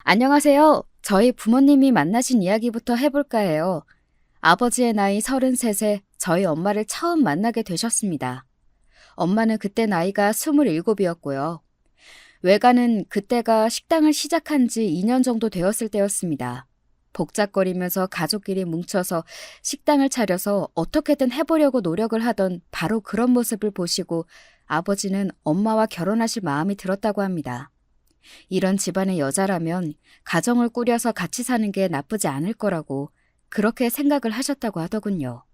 안녕하세요. 저희 부모님이 만나신 이야기부터 해볼까 해요. 아버지의 나이 33세 저희 엄마를 처음 만나게 되셨습니다. 엄마는 그때 나이가 27이었고요. 외가는 그때가 식당을 시작한 지 2년 정도 되었을 때였습니다. 복잡거리면서 가족끼리 뭉쳐서 식당을 차려서 어떻게든 해보려고 노력을 하던 바로 그런 모습을 보시고 아버지는 엄마와 결혼하실 마음이 들었다고 합니다. 이런 집안의 여자라면 가정을 꾸려서 같이 사는 게 나쁘지 않을 거라고 그렇게 생각을 하셨다고 하더군요.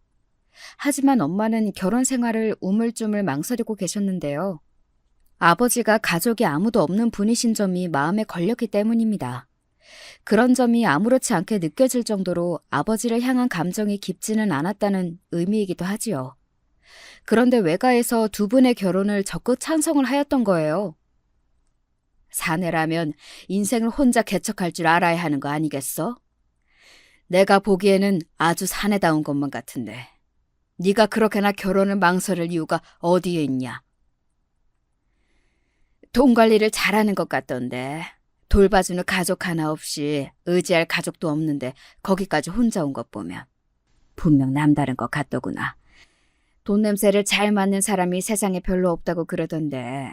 하지만 엄마는 결혼 생활을 우물쭈물 망설이고 계셨는데요. 아버지가 가족이 아무도 없는 분이신 점이 마음에 걸렸기 때문입니다. 그런 점이 아무렇지 않게 느껴질 정도로 아버지를 향한 감정이 깊지는 않았다는 의미이기도 하지요. 그런데 외가에서 두 분의 결혼을 적극 찬성을 하였던 거예요. 사내라면 인생을 혼자 개척할 줄 알아야 하는 거 아니겠어? 내가 보기에는 아주 사내다운 것만 같은데 네가 그렇게나 결혼을 망설일 이유가 어디에 있냐? 돈 관리를 잘하는 것 같던데 돌봐주는 가족 하나 없이 의지할 가족도 없는데 거기까지 혼자 온 것 보면 분명 남다른 것 같더구나. 돈 냄새를 잘 맡는 사람이 세상에 별로 없다고 그러던데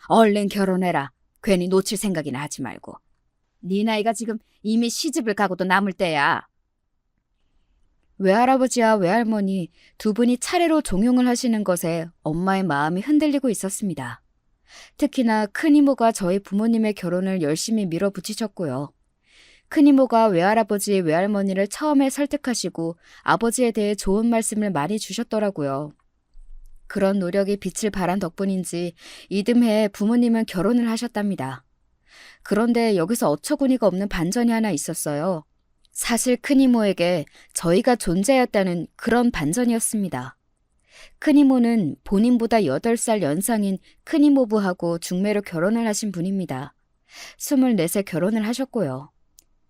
얼른 결혼해라. 괜히 놓칠 생각이나 하지 말고. 네 나이가 지금 이미 시집을 가고도 남을 때야. 외할아버지와 외할머니 두 분이 차례로 종용을 하시는 것에 엄마의 마음이 흔들리고 있었습니다. 특히나 큰이모가 저희 부모님의 결혼을 열심히 밀어붙이셨고요. 큰이모가 외할아버지, 외할머니를 처음에 설득하시고 아버지에 대해 좋은 말씀을 많이 주셨더라고요. 그런 노력이 빛을 발한 덕분인지 이듬해 부모님은 결혼을 하셨답니다. 그런데 여기서 어처구니가 없는 반전이 하나 있었어요. 사실 큰이모에게 저희가 존재했다는 그런 반전이었습니다. 큰이모는 본인보다 8살 연상인 큰이모부하고 중매로 결혼을 하신 분입니다. 24세 결혼을 하셨고요.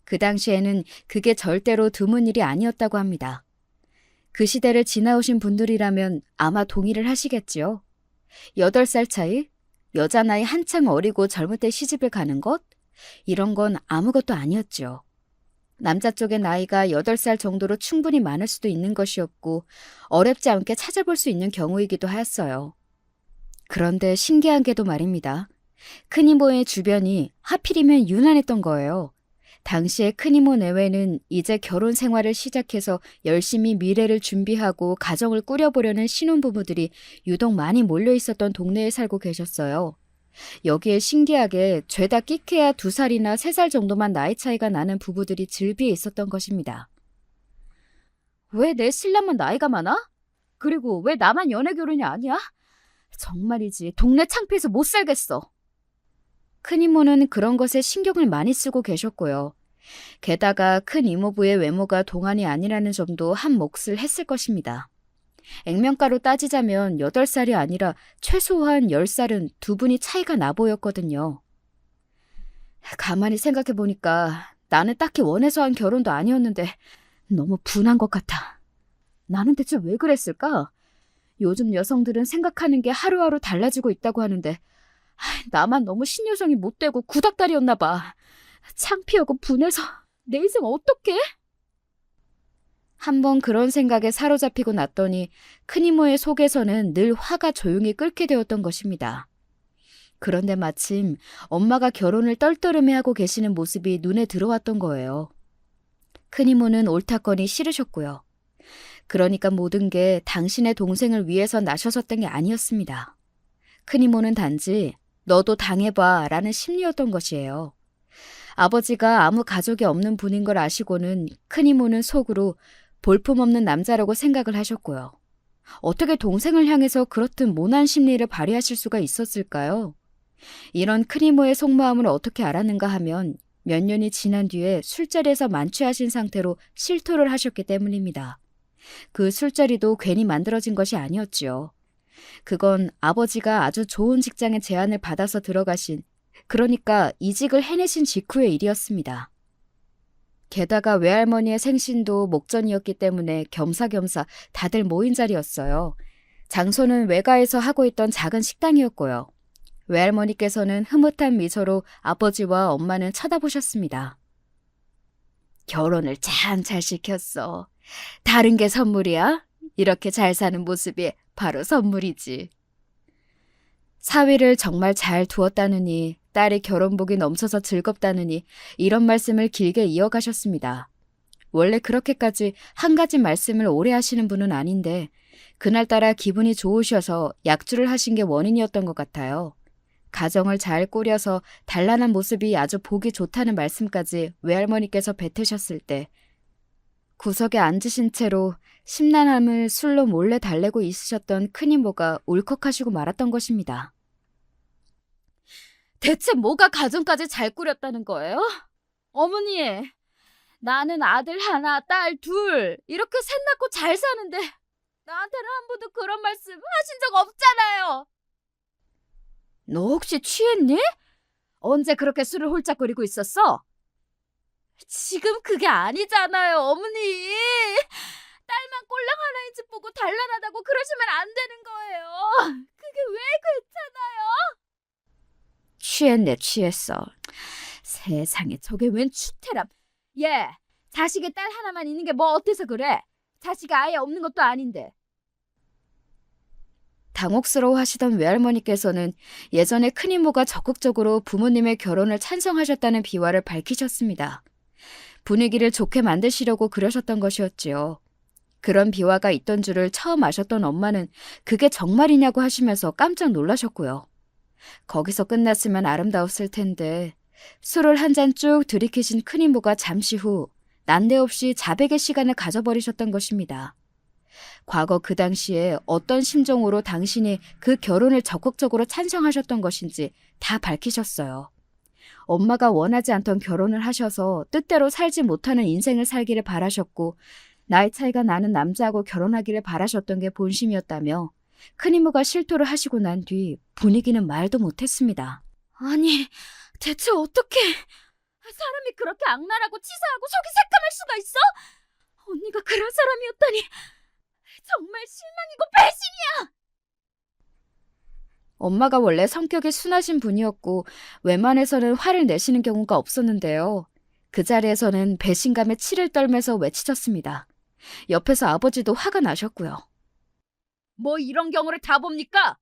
그 당시에는 그게 절대로 드문 일이 아니었다고 합니다. 그 시대를 지나오신 분들이라면 아마 동의를 하시겠지요. 8살 차이? 여자 나이 한창 어리고 젊을 때 시집을 가는 것? 이런 건 아무것도 아니었죠. 남자 쪽의 나이가 8살 정도로 충분히 많을 수도 있는 것이었고 어렵지 않게 찾아볼 수 있는 경우이기도 하였어요. 그런데 신기한 게도 말입니다. 큰이모의 주변이 하필이면 유난했던 거예요. 당시에 큰이모 내외는 이제 결혼 생활을 시작해서 열심히 미래를 준비하고 가정을 꾸려보려는 신혼부부들이 유독 많이 몰려 있었던 동네에 살고 계셨어요. 여기에 신기하게 죄다 끼케야 2살이나 3살 정도만 나이 차이가 나는 부부들이 즐비해 있었던 것입니다. 왜 내 신랑만 나이가 많아? 그리고 왜 나만 연애 결혼이 아니야? 정말이지 동네 창피해서 못 살겠어. 큰이모는 그런 것에 신경을 많이 쓰고 계셨고요. 게다가 큰 이모부의 외모가 동안이 아니라는 점도 한 몫을 했을 것입니다. 액면가로 따지자면 8살이 아니라 최소한 10살은 두 분이 차이가 나 보였거든요. 가만히 생각해보니까 나는 딱히 원해서 한 결혼도 아니었는데 너무 분한 것 같아. 나는 대체 왜 그랬을까? 요즘 여성들은 생각하는 게 하루하루 달라지고 있다고 하는데 나만 너무 신여성이 못되고 구닥다리였나 봐. 창피하고 분해서 내 인생 어떡해? 한번 그런 생각에 사로잡히고 났더니 큰이모의 속에서는 늘 화가 조용히 끓게 되었던 것입니다. 그런데 마침 엄마가 결혼을 떨떠름해하고 계시는 모습이 눈에 들어왔던 거예요. 큰이모는 옳다거니 싫으셨고요. 그러니까 모든 게 당신의 동생을 위해서 나셔섰던 게 아니었습니다. 큰이모는 단지 너도 당해봐 라는 심리였던 것이에요. 아버지가 아무 가족이 없는 분인 걸 아시고는 큰이모는 속으로 볼품없는 남자라고 생각을 하셨고요. 어떻게 동생을 향해서 그렇듯 모난 심리를 발휘하실 수가 있었을까요? 이런 큰이모의 속마음을 어떻게 알았는가 하면 몇 년이 지난 뒤에 술자리에서 만취하신 상태로 실토를 하셨기 때문입니다. 그 술자리도 괜히 만들어진 것이 아니었지요. 그건 아버지가 아주 좋은 직장에 제안을 받아서 들어가신, 그러니까 이직을 해내신 직후의 일이었습니다. 게다가 외할머니의 생신도 목전이었기 때문에 겸사겸사 다들 모인 자리였어요. 장소는 외가에서 하고 있던 작은 식당이었고요. 외할머니께서는 흐뭇한 미소로 아버지와 엄마는 쳐다보셨습니다. 결혼을 참 잘 시켰어. 다른 게 선물이야? 이렇게 잘 사는 모습이 바로 선물이지. 사위를 정말 잘 두었다느니, 딸이 결혼복이 넘쳐서 즐겁다느니 이런 말씀을 길게 이어가셨습니다. 원래 그렇게까지 한 가지 말씀을 오래 하시는 분은 아닌데 그날따라 기분이 좋으셔서 약주를 하신 게 원인이었던 것 같아요. 가정을 잘 꾸려서 단란한 모습이 아주 보기 좋다는 말씀까지 외할머니께서 뱉으셨을 때 구석에 앉으신 채로 심란함을 술로 몰래 달래고 있으셨던 큰이모가 울컥하시고 말았던 것입니다. 대체 뭐가 가정까지 잘 꾸렸다는 거예요? 어머니, 나는 아들 하나, 딸 둘, 이렇게 셋 낳고 잘 사는데 나한테는 한 번도 그런 말씀 하신 적 없잖아요. 너 혹시 취했니? 언제 그렇게 술을 홀짝거리고 있었어? 지금 그게 아니잖아요, 어머니. 딸만 꼴랑 하나인 집 보고 단란하다고 그러시면 안 되는 거예요. 그게 왜 괜찮아요? 취했네, 취했어. 세상에 저게 웬 추태람. 얘, 자식의 딸 하나만 있는 게 뭐 어때서 그래? 자식이 아예 없는 것도 아닌데. 당혹스러워 하시던 외할머니께서는 예전에 큰이모가 적극적으로 부모님의 결혼을 찬성하셨다는 비화를 밝히셨습니다. 분위기를 좋게 만드시려고 그러셨던 것이었지요. 그런 비화가 있던 줄을 처음 아셨던 엄마는 그게 정말이냐고 하시면서 깜짝 놀라셨고요. 거기서 끝났으면 아름다웠을 텐데 술을 한 잔 쭉 들이키신 큰이모가 잠시 후 난데없이 자백의 시간을 가져버리셨던 것입니다. 과거 그 당시에 어떤 심정으로 당신이 그 결혼을 적극적으로 찬성하셨던 것인지 다 밝히셨어요. 엄마가 원하지 않던 결혼을 하셔서 뜻대로 살지 못하는 인생을 살기를 바라셨고 나이 차이가 나는 남자하고 결혼하기를 바라셨던 게 본심이었다며 큰이모가 실토를 하시고 난 뒤 분위기는 말도 못했습니다. 아니, 대체 어떻게 사람이 그렇게 악랄하고 치사하고 속이 새까말 수가 있어? 언니가 그런 사람이었다니 정말 실망이고 배신이야! 엄마가 원래 성격이 순하신 분이었고 웬만해서는 화를 내시는 경우가 없었는데요. 그 자리에서는 배신감에 치를 떨면서 외치셨습니다. 옆에서 아버지도 화가 나셨고요. 뭐 이런 경우를 다 봅니까?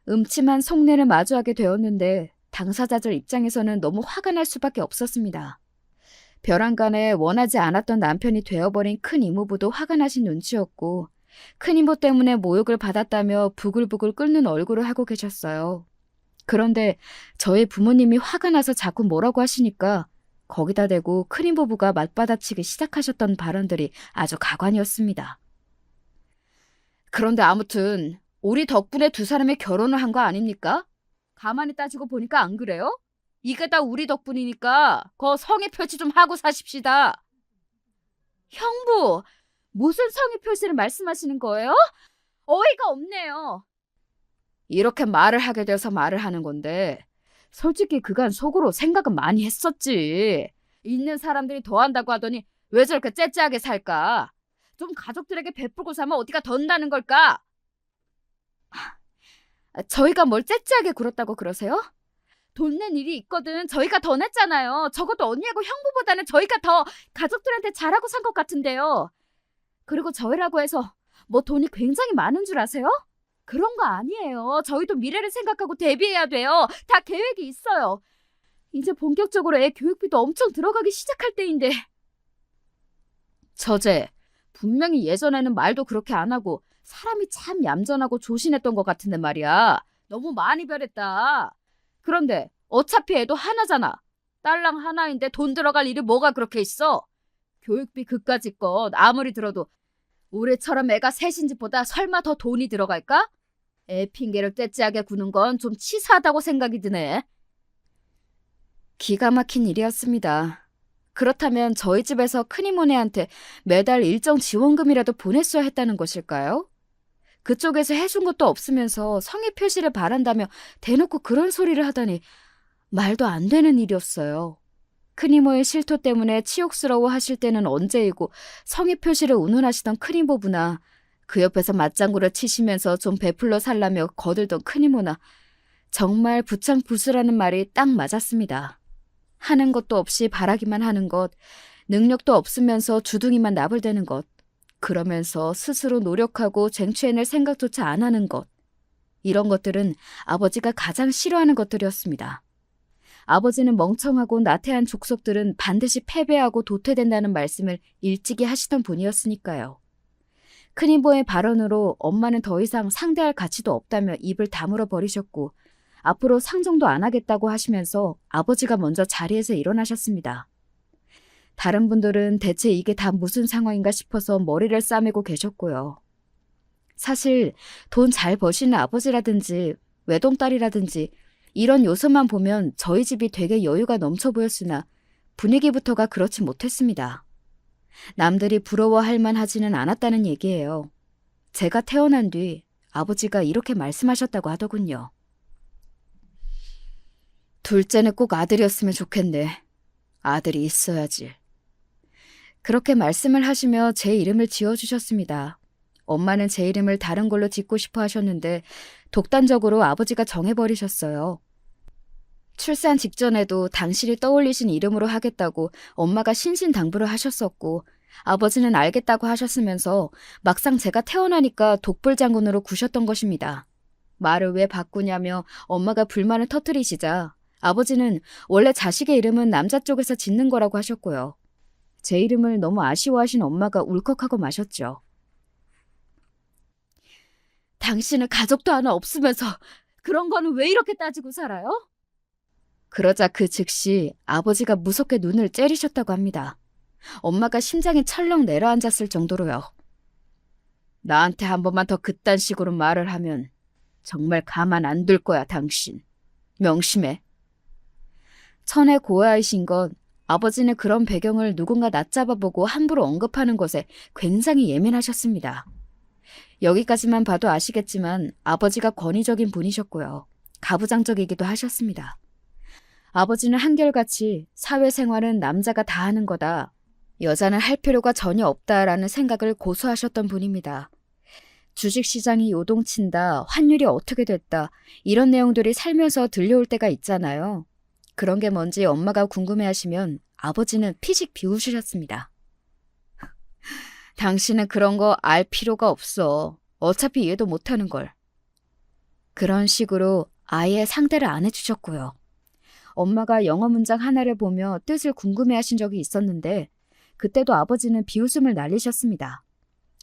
음침한 속내를 마주하게 되었는데 당사자들 입장에서는 너무 화가 날 수밖에 없었습니다. 벼랑간에 원하지 않았던 남편이 되어버린 큰 이모부도 화가 나신 눈치였고 큰 이모 때문에 모욕을 받았다며 부글부글 끓는 얼굴을 하고 계셨어요. 그런데 저희 부모님이 화가 나서 자꾸 뭐라고 하시니까 거기다 대고 큰 이모부가 맞받아치기 시작하셨던 발언들이 아주 가관이었습니다. 그런데 아무튼 우리 덕분에 두 사람이 결혼을 한 거 아닙니까? 가만히 따지고 보니까 안 그래요? 이게 다 우리 덕분이니까 거 성의 표시 좀 하고 사십시다. 형부, 무슨 성의 표시를 말씀하시는 거예요? 어이가 없네요. 이렇게 말을 하게 돼서 말을 하는 건데 솔직히 그간 속으로 생각은 많이 했었지. 있는 사람들이 더 한다고 하더니 왜 저렇게 째째하게 살까? 좀 가족들에게 베풀고 살면 어디가 던다는 걸까? 저희가 뭘 째째하게 굴었다고 그러세요? 돈 낸 일이 있거든 저희가 더 냈잖아요. 적어도 언니하고 형부보다는 저희가 더 가족들한테 잘하고 산 것 같은데요. 그리고 저희라고 해서 뭐 돈이 굉장히 많은 줄 아세요? 그런 거 아니에요. 저희도 미래를 생각하고 대비해야 돼요. 다 계획이 있어요. 이제 본격적으로 애 교육비도 엄청 들어가기 시작할 때인데. 저제 분명히 예전에는 말도 그렇게 안 하고 사람이 참 얌전하고 조신했던 것 같은데 말이야. 너무 많이 변했다. 그런데 어차피 애도 하나잖아. 딸랑 하나인데 돈 들어갈 일이 뭐가 그렇게 있어? 교육비 그까짓 것 아무리 들어도 우리처럼 애가 셋인 집보다 설마 더 돈이 들어갈까? 애 핑계를 떼찌하게 구는 건 좀 치사하다고 생각이 드네. 기가 막힌 일이었습니다. 그렇다면 저희 집에서 큰이모네한테 매달 일정 지원금이라도 보냈어야 했다는 것일까요? 그쪽에서 해준 것도 없으면서 성의 표시를 바란다며 대놓고 그런 소리를 하다니 말도 안 되는 일이었어요. 큰이모의 실토 때문에 치욕스러워 하실 때는 언제이고 성의 표시를 운운하시던 큰이모부나 그 옆에서 맞장구를 치시면서 좀 베풀러 살라며 거들던 큰이모나 정말 부창부수라는 말이 딱 맞았습니다. 하는 것도 없이 바라기만 하는 것, 능력도 없으면서 주둥이만 나불대는 것, 그러면서 스스로 노력하고 쟁취해낼 생각조차 안 하는 것. 이런 것들은 아버지가 가장 싫어하는 것들이었습니다. 아버지는 멍청하고 나태한 족속들은 반드시 패배하고 도태된다는 말씀을 일찍이 하시던 분이었으니까요. 큰 이모의 발언으로 엄마는 더 이상 상대할 가치도 없다며 입을 다물어 버리셨고 앞으로 상종도 안 하겠다고 하시면서 아버지가 먼저 자리에서 일어나셨습니다. 다른 분들은 대체 이게 다 무슨 상황인가 싶어서 머리를 싸매고 계셨고요. 사실 돈 잘 버시는 아버지라든지 외동딸이라든지 이런 요소만 보면 저희 집이 되게 여유가 넘쳐 보였으나 분위기부터가 그렇지 못했습니다. 남들이 부러워할 만하지는 않았다는 얘기예요. 제가 태어난 뒤 아버지가 이렇게 말씀하셨다고 하더군요. 둘째는 꼭 아들이었으면 좋겠네. 아들이 있어야지. 그렇게 말씀을 하시며 제 이름을 지어주셨습니다. 엄마는 제 이름을 다른 걸로 짓고 싶어 하셨는데 독단적으로 아버지가 정해버리셨어요. 출산 직전에도 당신이 떠올리신 이름으로 하겠다고 엄마가 신신당부를 하셨었고 아버지는 알겠다고 하셨으면서 막상 제가 태어나니까 독불장군으로 구셨던 것입니다. 말을 왜 바꾸냐며 엄마가 불만을 터뜨리시자 아버지는 원래 자식의 이름은 남자 쪽에서 짓는 거라고 하셨고요. 제 이름을 너무 아쉬워하신 엄마가 울컥하고 마셨죠. 당신은 가족도 하나 없으면서 그런 거는 왜 이렇게 따지고 살아요? 그러자 그 즉시 아버지가 무섭게 눈을 째리셨다고 합니다. 엄마가 심장이 철렁 내려앉았을 정도로요. 나한테 한 번만 더 그딴 식으로 말을 하면 정말 가만 안 둘 거야, 당신. 명심해. 천의 고아이신 건 아버지는 그런 배경을 누군가 낮잡아보고 함부로 언급하는 것에 굉장히 예민하셨습니다. 여기까지만 봐도 아시겠지만 아버지가 권위적인 분이셨고요. 가부장적이기도 하셨습니다. 아버지는 한결같이 사회생활은 남자가 다 하는 거다. 여자는 할 필요가 전혀 없다라는 생각을 고수하셨던 분입니다. 주식시장이 요동친다, 환율이 어떻게 됐다, 이런 내용들이 살면서 들려올 때가 있잖아요. 그런 게 뭔지 엄마가 궁금해하시면 아버지는 피식 비웃으셨습니다. 당신은 그런 거 알 필요가 없어. 어차피 이해도 못하는 걸. 그런 식으로 아예 상대를 안 해주셨고요. 엄마가 영어 문장 하나를 보며 뜻을 궁금해하신 적이 있었는데 그때도 아버지는 비웃음을 날리셨습니다.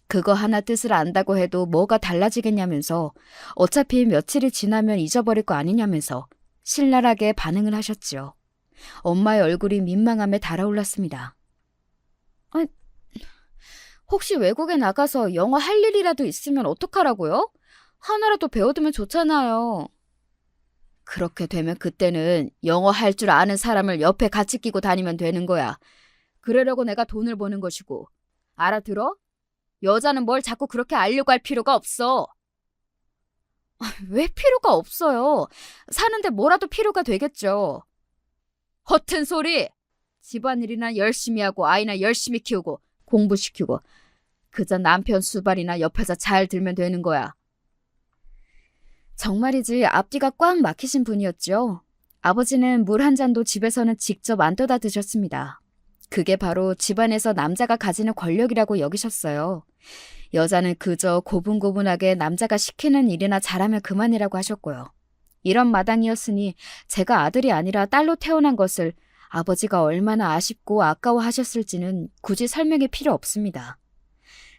그거 하나 뜻을 안다고 해도 뭐가 달라지겠냐면서 어차피 며칠이 지나면 잊어버릴 거 아니냐면서 신랄하게 반응을 하셨지요. 엄마의 얼굴이 민망함에 달아올랐습니다. 혹시 외국에 나가서 영어 할 일이라도 있으면 어떡하라고요? 하나라도 배워두면 좋잖아요. 그렇게 되면 그때는 영어 할 줄 아는 사람을 옆에 같이 끼고 다니면 되는 거야. 그러려고 내가 돈을 버는 것이고. 알아들어? 여자는 뭘 자꾸 그렇게 알려고 할 필요가 없어. 왜 필요가 없어요? 사는데 뭐라도 필요가 되겠죠. 허튼 소리! 집안일이나 열심히 하고 아이나 열심히 키우고 공부시키고 그저 남편 수발이나 옆에서 잘 들면 되는 거야. 정말이지 앞뒤가 꽉 막히신 분이었죠. 아버지는 물 한 잔도 집에서는 직접 안 떠다 드셨습니다. 그게 바로 집안에서 남자가 가지는 권력이라고 여기셨어요. 여자는 그저 고분고분하게 남자가 시키는 일이나 잘하면 그만이라고 하셨고요. 이런 마당이었으니 제가 아들이 아니라 딸로 태어난 것을 아버지가 얼마나 아쉽고 아까워하셨을지는 굳이 설명이 필요 없습니다.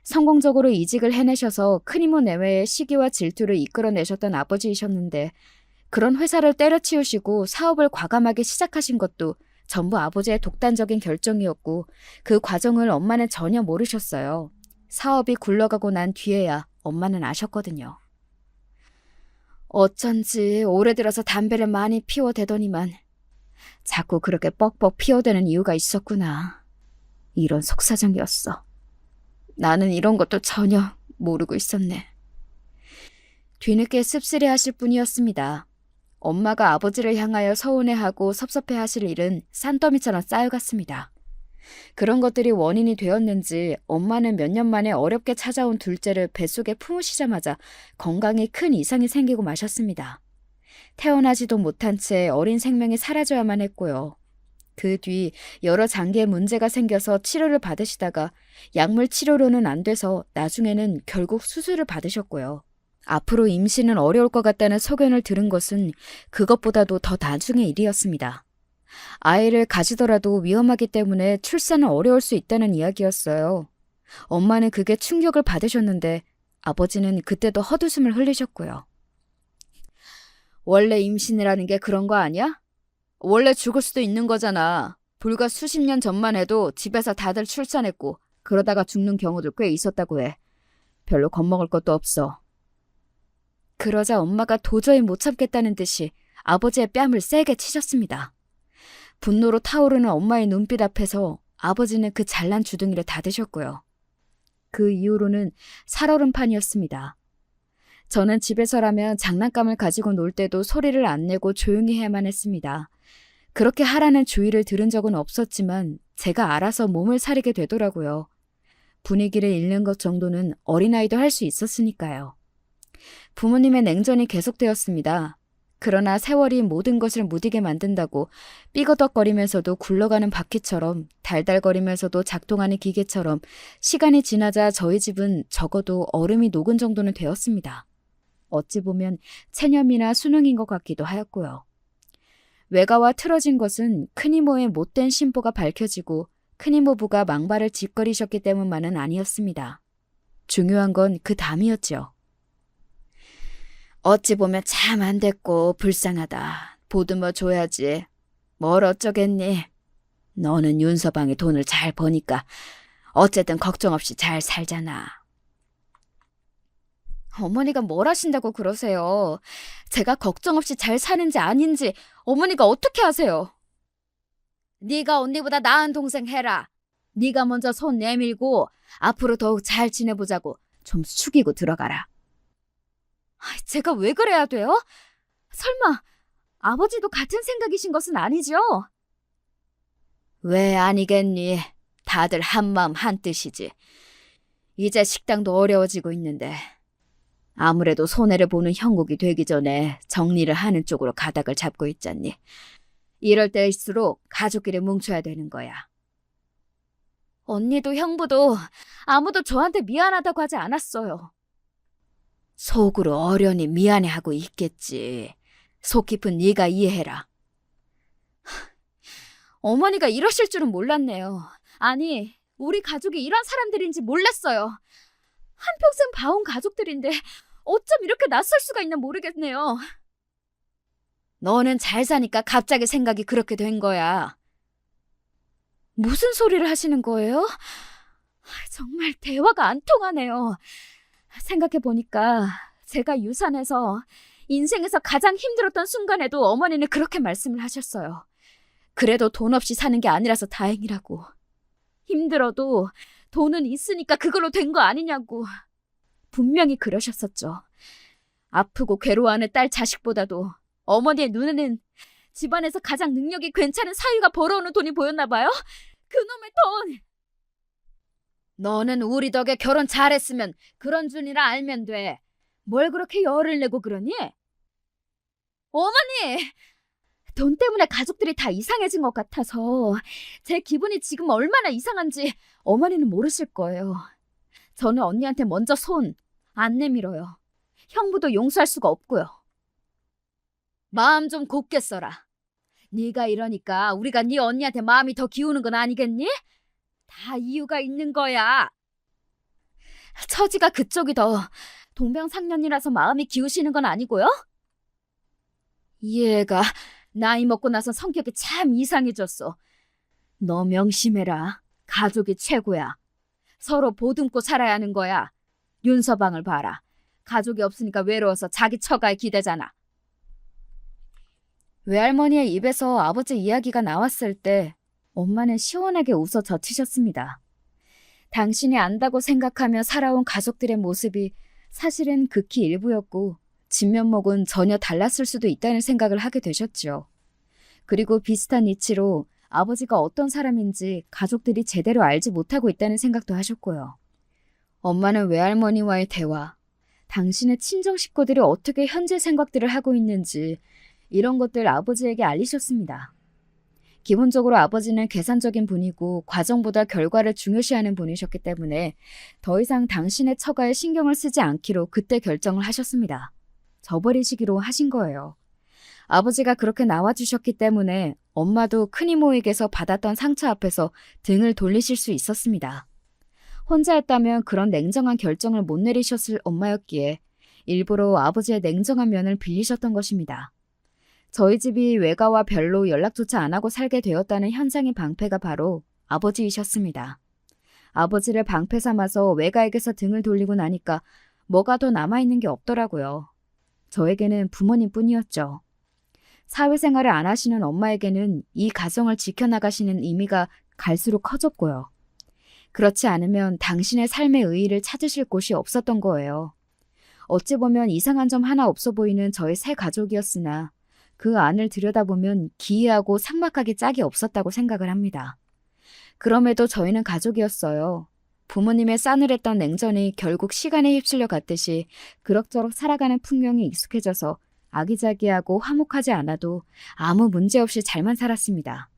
성공적으로 이직을 해내셔서 큰이모 내외의 시기와 질투를 이끌어내셨던 아버지이셨는데 그런 회사를 때려치우시고 사업을 과감하게 시작하신 것도 전부 아버지의 독단적인 결정이었고 그 과정을 엄마는 전혀 모르셨어요. 사업이 굴러가고 난 뒤에야 엄마는 아셨거든요. 어쩐지 올해 들어서 담배를 많이 피워대더니만 자꾸 그렇게 뻑뻑 피워대는 이유가 있었구나. 이런 속사정이었어. 나는 이런 것도 전혀 모르고 있었네. 뒤늦게 씁쓸해하실 뿐이었습니다. 엄마가 아버지를 향하여 서운해하고 섭섭해하실 일은 산더미처럼 쌓여갔습니다. 그런 것들이 원인이 되었는지 엄마는 몇 년 만에 어렵게 찾아온 둘째를 뱃속에 품으시자마자 건강에 큰 이상이 생기고 마셨습니다. 태어나지도 못한 채 어린 생명이 사라져야만 했고요. 그 뒤 여러 장기에 문제가 생겨서 치료를 받으시다가 약물 치료로는 안 돼서 나중에는 결국 수술을 받으셨고요. 앞으로 임신은 어려울 것 같다는 소견을 들은 것은 그것보다도 더 나중의 일이었습니다. 아이를 가지더라도 위험하기 때문에 출산은 어려울 수 있다는 이야기였어요. 엄마는 그게 충격을 받으셨는데 아버지는 그때도 헛웃음을 흘리셨고요. 원래 임신이라는 게 그런 거 아니야? 원래 죽을 수도 있는 거잖아. 불과 수십 년 전만 해도 집에서 다들 출산했고 그러다가 죽는 경우도 꽤 있었다고 해. 별로 겁먹을 것도 없어. 그러자 엄마가 도저히 못 참겠다는 듯이 아버지의 뺨을 세게 치셨습니다. 분노로 타오르는 엄마의 눈빛 앞에서 아버지는 그 잘난 주둥이를 닫으셨고요. 그 이후로는 살얼음판이었습니다. 저는 집에서라면 장난감을 가지고 놀 때도 소리를 안 내고 조용히 해야만 했습니다. 그렇게 하라는 주의를 들은 적은 없었지만 제가 알아서 몸을 사리게 되더라고요. 분위기를 읽는 것 정도는 어린아이도 할 수 있었으니까요. 부모님의 냉전이 계속되었습니다. 그러나 세월이 모든 것을 무디게 만든다고 삐거덕거리면서도 굴러가는 바퀴처럼 달달거리면서도 작동하는 기계처럼 시간이 지나자 저희 집은 적어도 얼음이 녹은 정도는 되었습니다. 어찌 보면 체념이나 수능인 것 같기도 하였고요. 외가와 틀어진 것은 큰이모의 못된 심보가 밝혀지고 큰이모부가 망발을 짓거리셨기 때문만은 아니었습니다. 중요한 건 그 다음이었죠. 어찌 보면 참 안 됐고 불쌍하다. 보듬어 줘야지. 뭘 어쩌겠니? 너는 윤서방이 돈을 잘 버니까 어쨌든 걱정 없이 잘 살잖아. 어머니가 뭘 하신다고 그러세요? 제가 걱정 없이 잘 사는지 아닌지 어머니가 어떻게 아세요? 네가 언니보다 나은 동생 해라. 네가 먼저 손 내밀고 앞으로 더욱 잘 지내보자고 좀 숙이고 들어가라. 제가 왜 그래야 돼요? 설마 아버지도 같은 생각이신 것은 아니죠? 왜 아니겠니? 다들 한마음 한뜻이지. 이제 식당도 어려워지고 있는데 아무래도 손해를 보는 형국이 되기 전에 정리를 하는 쪽으로 가닥을 잡고 있잖니. 이럴 때일수록 가족끼리 뭉쳐야 되는 거야. 언니도 형부도 아무도 저한테 미안하다고 하지 않았어요. 속으로 어련히 미안해하고 있겠지. 속 깊은 네가 이해해라. 어머니가 이러실 줄은 몰랐네요. 아니, 우리 가족이 이런 사람들인지 몰랐어요. 한평생 봐온 가족들인데 어쩜 이렇게 낯설 수가 있나 모르겠네요. 너는 잘 사니까 갑자기 생각이 그렇게 된 거야. 무슨 소리를 하시는 거예요? 정말 대화가 안 통하네요. 생각해보니까 제가 유산해서 인생에서 가장 힘들었던 순간에도 어머니는 그렇게 말씀을 하셨어요. 그래도 돈 없이 사는 게 아니라서 다행이라고. 힘들어도 돈은 있으니까 그걸로 된 거 아니냐고. 분명히 그러셨었죠. 아프고 괴로워하는 딸 자식보다도 어머니의 눈에는 집안에서 가장 능력이 괜찮은 사위가 벌어오는 돈이 보였나 봐요. 그놈의 돈! 너는 우리 덕에 결혼 잘했으면 그런 줄이라 알면 돼. 뭘 그렇게 열을 내고 그러니? 어머니! 돈 때문에 가족들이 다 이상해진 것 같아서 제 기분이 지금 얼마나 이상한지 어머니는 모르실 거예요. 저는 언니한테 먼저 손 안 내밀어요. 형부도 용서할 수가 없고요. 마음 좀 곱게 써라. 네가 이러니까 우리가 네 언니한테 마음이 더 기우는 건 아니겠니? 다 이유가 있는 거야. 처지가 그쪽이 더 동병상련이라서 마음이 기우시는 건 아니고요? 얘가 나이 먹고 나서 성격이 참 이상해졌어. 너 명심해라. 가족이 최고야. 서로 보듬고 살아야 하는 거야. 윤서방을 봐라. 가족이 없으니까 외로워서 자기 처가에 기대잖아. 외할머니의 입에서 아버지 이야기가 나왔을 때 엄마는 시원하게 웃어 젖히셨습니다. 당신이 안다고 생각하며 살아온 가족들의 모습이 사실은 극히 일부였고 진면목은 전혀 달랐을 수도 있다는 생각을 하게 되셨죠. 그리고 비슷한 이치로 아버지가 어떤 사람인지 가족들이 제대로 알지 못하고 있다는 생각도 하셨고요. 엄마는 외할머니와의 대화, 당신의 친정 식구들이 어떻게 현재 생각들을 하고 있는지 이런 것들 아버지에게 알리셨습니다. 기본적으로 아버지는 계산적인 분이고 과정보다 결과를 중요시하는 분이셨기 때문에 더 이상 당신의 처가에 신경을 쓰지 않기로 그때 결정을 하셨습니다. 저버리시기로 하신 거예요. 아버지가 그렇게 나와주셨기 때문에 엄마도 큰이모에게서 받았던 상처 앞에서 등을 돌리실 수 있었습니다. 혼자였다면 그런 냉정한 결정을 못 내리셨을 엄마였기에 일부러 아버지의 냉정한 면을 빌리셨던 것입니다. 저희 집이 외가와 별로 연락조차 안 하고 살게 되었다는 현상의 방패가 바로 아버지이셨습니다. 아버지를 방패 삼아서 외가에게서 등을 돌리고 나니까 뭐가 더 남아있는 게 없더라고요. 저에게는 부모님뿐이었죠. 사회생활을 안 하시는 엄마에게는 이 가정을 지켜나가시는 의미가 갈수록 커졌고요. 그렇지 않으면 당신의 삶의 의의를 찾으실 곳이 없었던 거예요. 어찌 보면 이상한 점 하나 없어 보이는 저희 새 가족이었으나 그 안을 들여다보면 기이하고 삭막하게 짝이 없었다고 생각을 합니다. 그럼에도 저희는 가족이었어요. 부모님의 싸늘했던 냉전이 결국 시간에 휩쓸려 갔듯이 그럭저럭 살아가는 풍경이 익숙해져서 아기자기하고 화목하지 않아도 아무 문제 없이 잘만 살았습니다.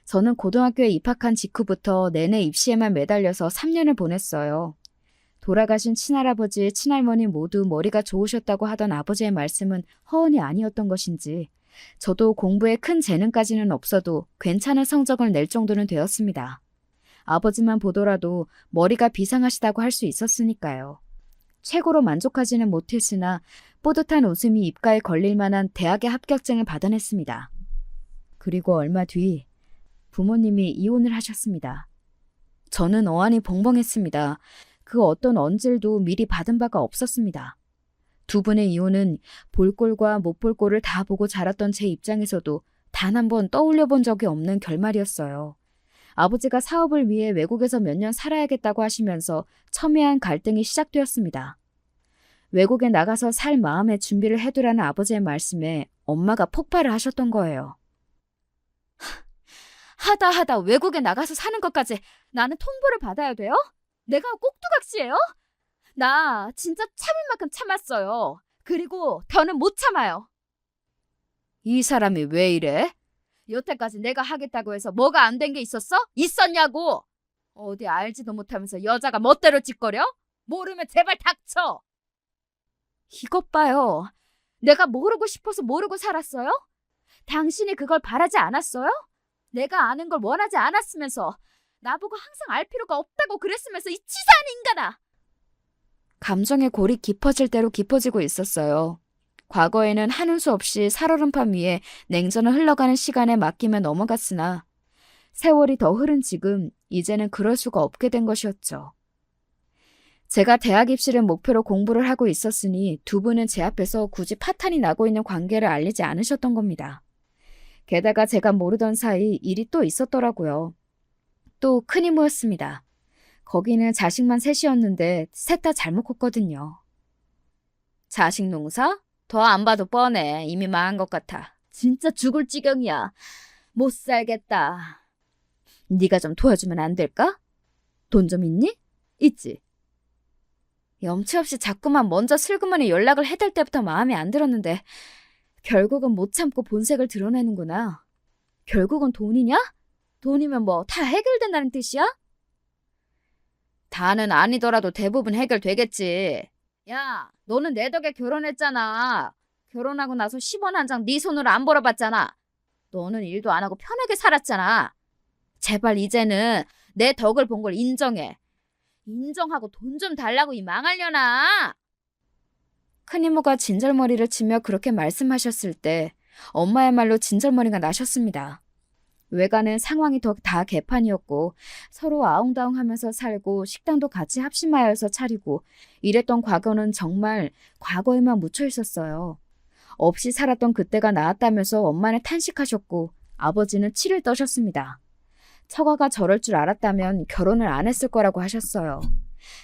저는 고등학교에 입학한 직후부터 내내 입시에만 매달려서 3년을 보냈어요. 돌아가신 친할아버지, 친할머니 모두 머리가 좋으셨다고 하던 아버지의 말씀은 허언이 아니었던 것인지 저도 공부에 큰 재능까지는 없어도 괜찮은 성적을 낼 정도는 되었습니다. 아버지만 보더라도 머리가 비상하시다고 할 수 있었으니까요. 최고로 만족하지는 못했으나 뿌듯한 웃음이 입가에 걸릴 만한 대학의 합격증을 받아냈습니다. 그리고 얼마 뒤 부모님이 이혼을 하셨습니다. 저는 어안이 벙벙했습니다. 그 어떤 언질도 미리 받은 바가 없었습니다. 두 분의 이혼은 볼 꼴과 못 볼 꼴을 다 보고 자랐던 제 입장에서도 단 한 번 떠올려 본 적이 없는 결말이었어요. 아버지가 사업을 위해 외국에서 몇 년 살아야겠다고 하시면서 첨예한 갈등이 시작되었습니다. 외국에 나가서 살 마음의 준비를 해두라는 아버지의 말씀에 엄마가 폭발을 하셨던 거예요. 하다 외국에 나가서 사는 것까지 나는 통보를 받아야 돼요? 내가 꼭두각시예요? 나 진짜 참을 만큼 참았어요. 그리고 더는 못 참아요. 이 사람이 왜 이래? 여태까지 내가 하겠다고 해서 뭐가 안 된 게 있었어? 있었냐고! 어디 알지도 못하면서 여자가 멋대로 짓거려? 모르면 제발 닥쳐! 이것 봐요. 내가 모르고 싶어서 모르고 살았어요? 당신이 그걸 바라지 않았어요? 내가 아는 걸 원하지 않았으면서 나보고 항상 알 필요가 없다고 그랬으면서 이 치사한 인간아! 감정의 골이 깊어질 대로 깊어지고 있었어요. 과거에는 하는 수 없이 살얼음판 위에 냉전을 흘러가는 시간에 맡기며 넘어갔으나 세월이 더 흐른 지금 이제는 그럴 수가 없게 된 것이었죠. 제가 대학 입시를 목표로 공부를 하고 있었으니 두 분은 제 앞에서 굳이 파탄이 나고 있는 관계를 알리지 않으셨던 겁니다. 게다가 제가 모르던 사이 일이 또 있었더라고요. 또 큰이모였습니다. 거기는 자식만 셋이었는데 셋 다 잘못 컸거든요. 자식 농사? 더 안 봐도 뻔해. 이미 망한 것 같아. 진짜 죽을 지경이야. 못 살겠다. 네가 좀 도와주면 안 될까? 돈 좀 있니? 있지. 염치 없이 자꾸만 먼저 슬그머니 연락을 해댈 때부터 마음에 안 들었는데 결국은 못 참고 본색을 드러내는구나. 결국은 돈이냐? 돈이면 뭐 다 해결된다는 뜻이야? 다는 아니더라도 대부분 해결되겠지. 야, 너는 내 덕에 결혼했잖아. 결혼하고 나서 10원 한 장 네 손으로 안 벌어봤잖아. 너는 일도 안 하고 편하게 살았잖아. 제발 이제는 내 덕을 본 걸 인정해. 인정하고 돈 좀 달라고 이 망하려나. 큰이모가 진절머리를 치며 그렇게 말씀하셨을 때 엄마야말로 진절머리가 나셨습니다. 외가는 상황이 더 다 개판이었고 서로 아웅다웅하면서 살고 식당도 같이 합심하여서 차리고 이랬던 과거는 정말 과거에만 묻혀 있었어요. 없이 살았던 그때가 나았다면서 엄마는 탄식하셨고 아버지는 치를 떠셨습니다. 처가가 저럴 줄 알았다면 결혼을 안 했을 거라고 하셨어요.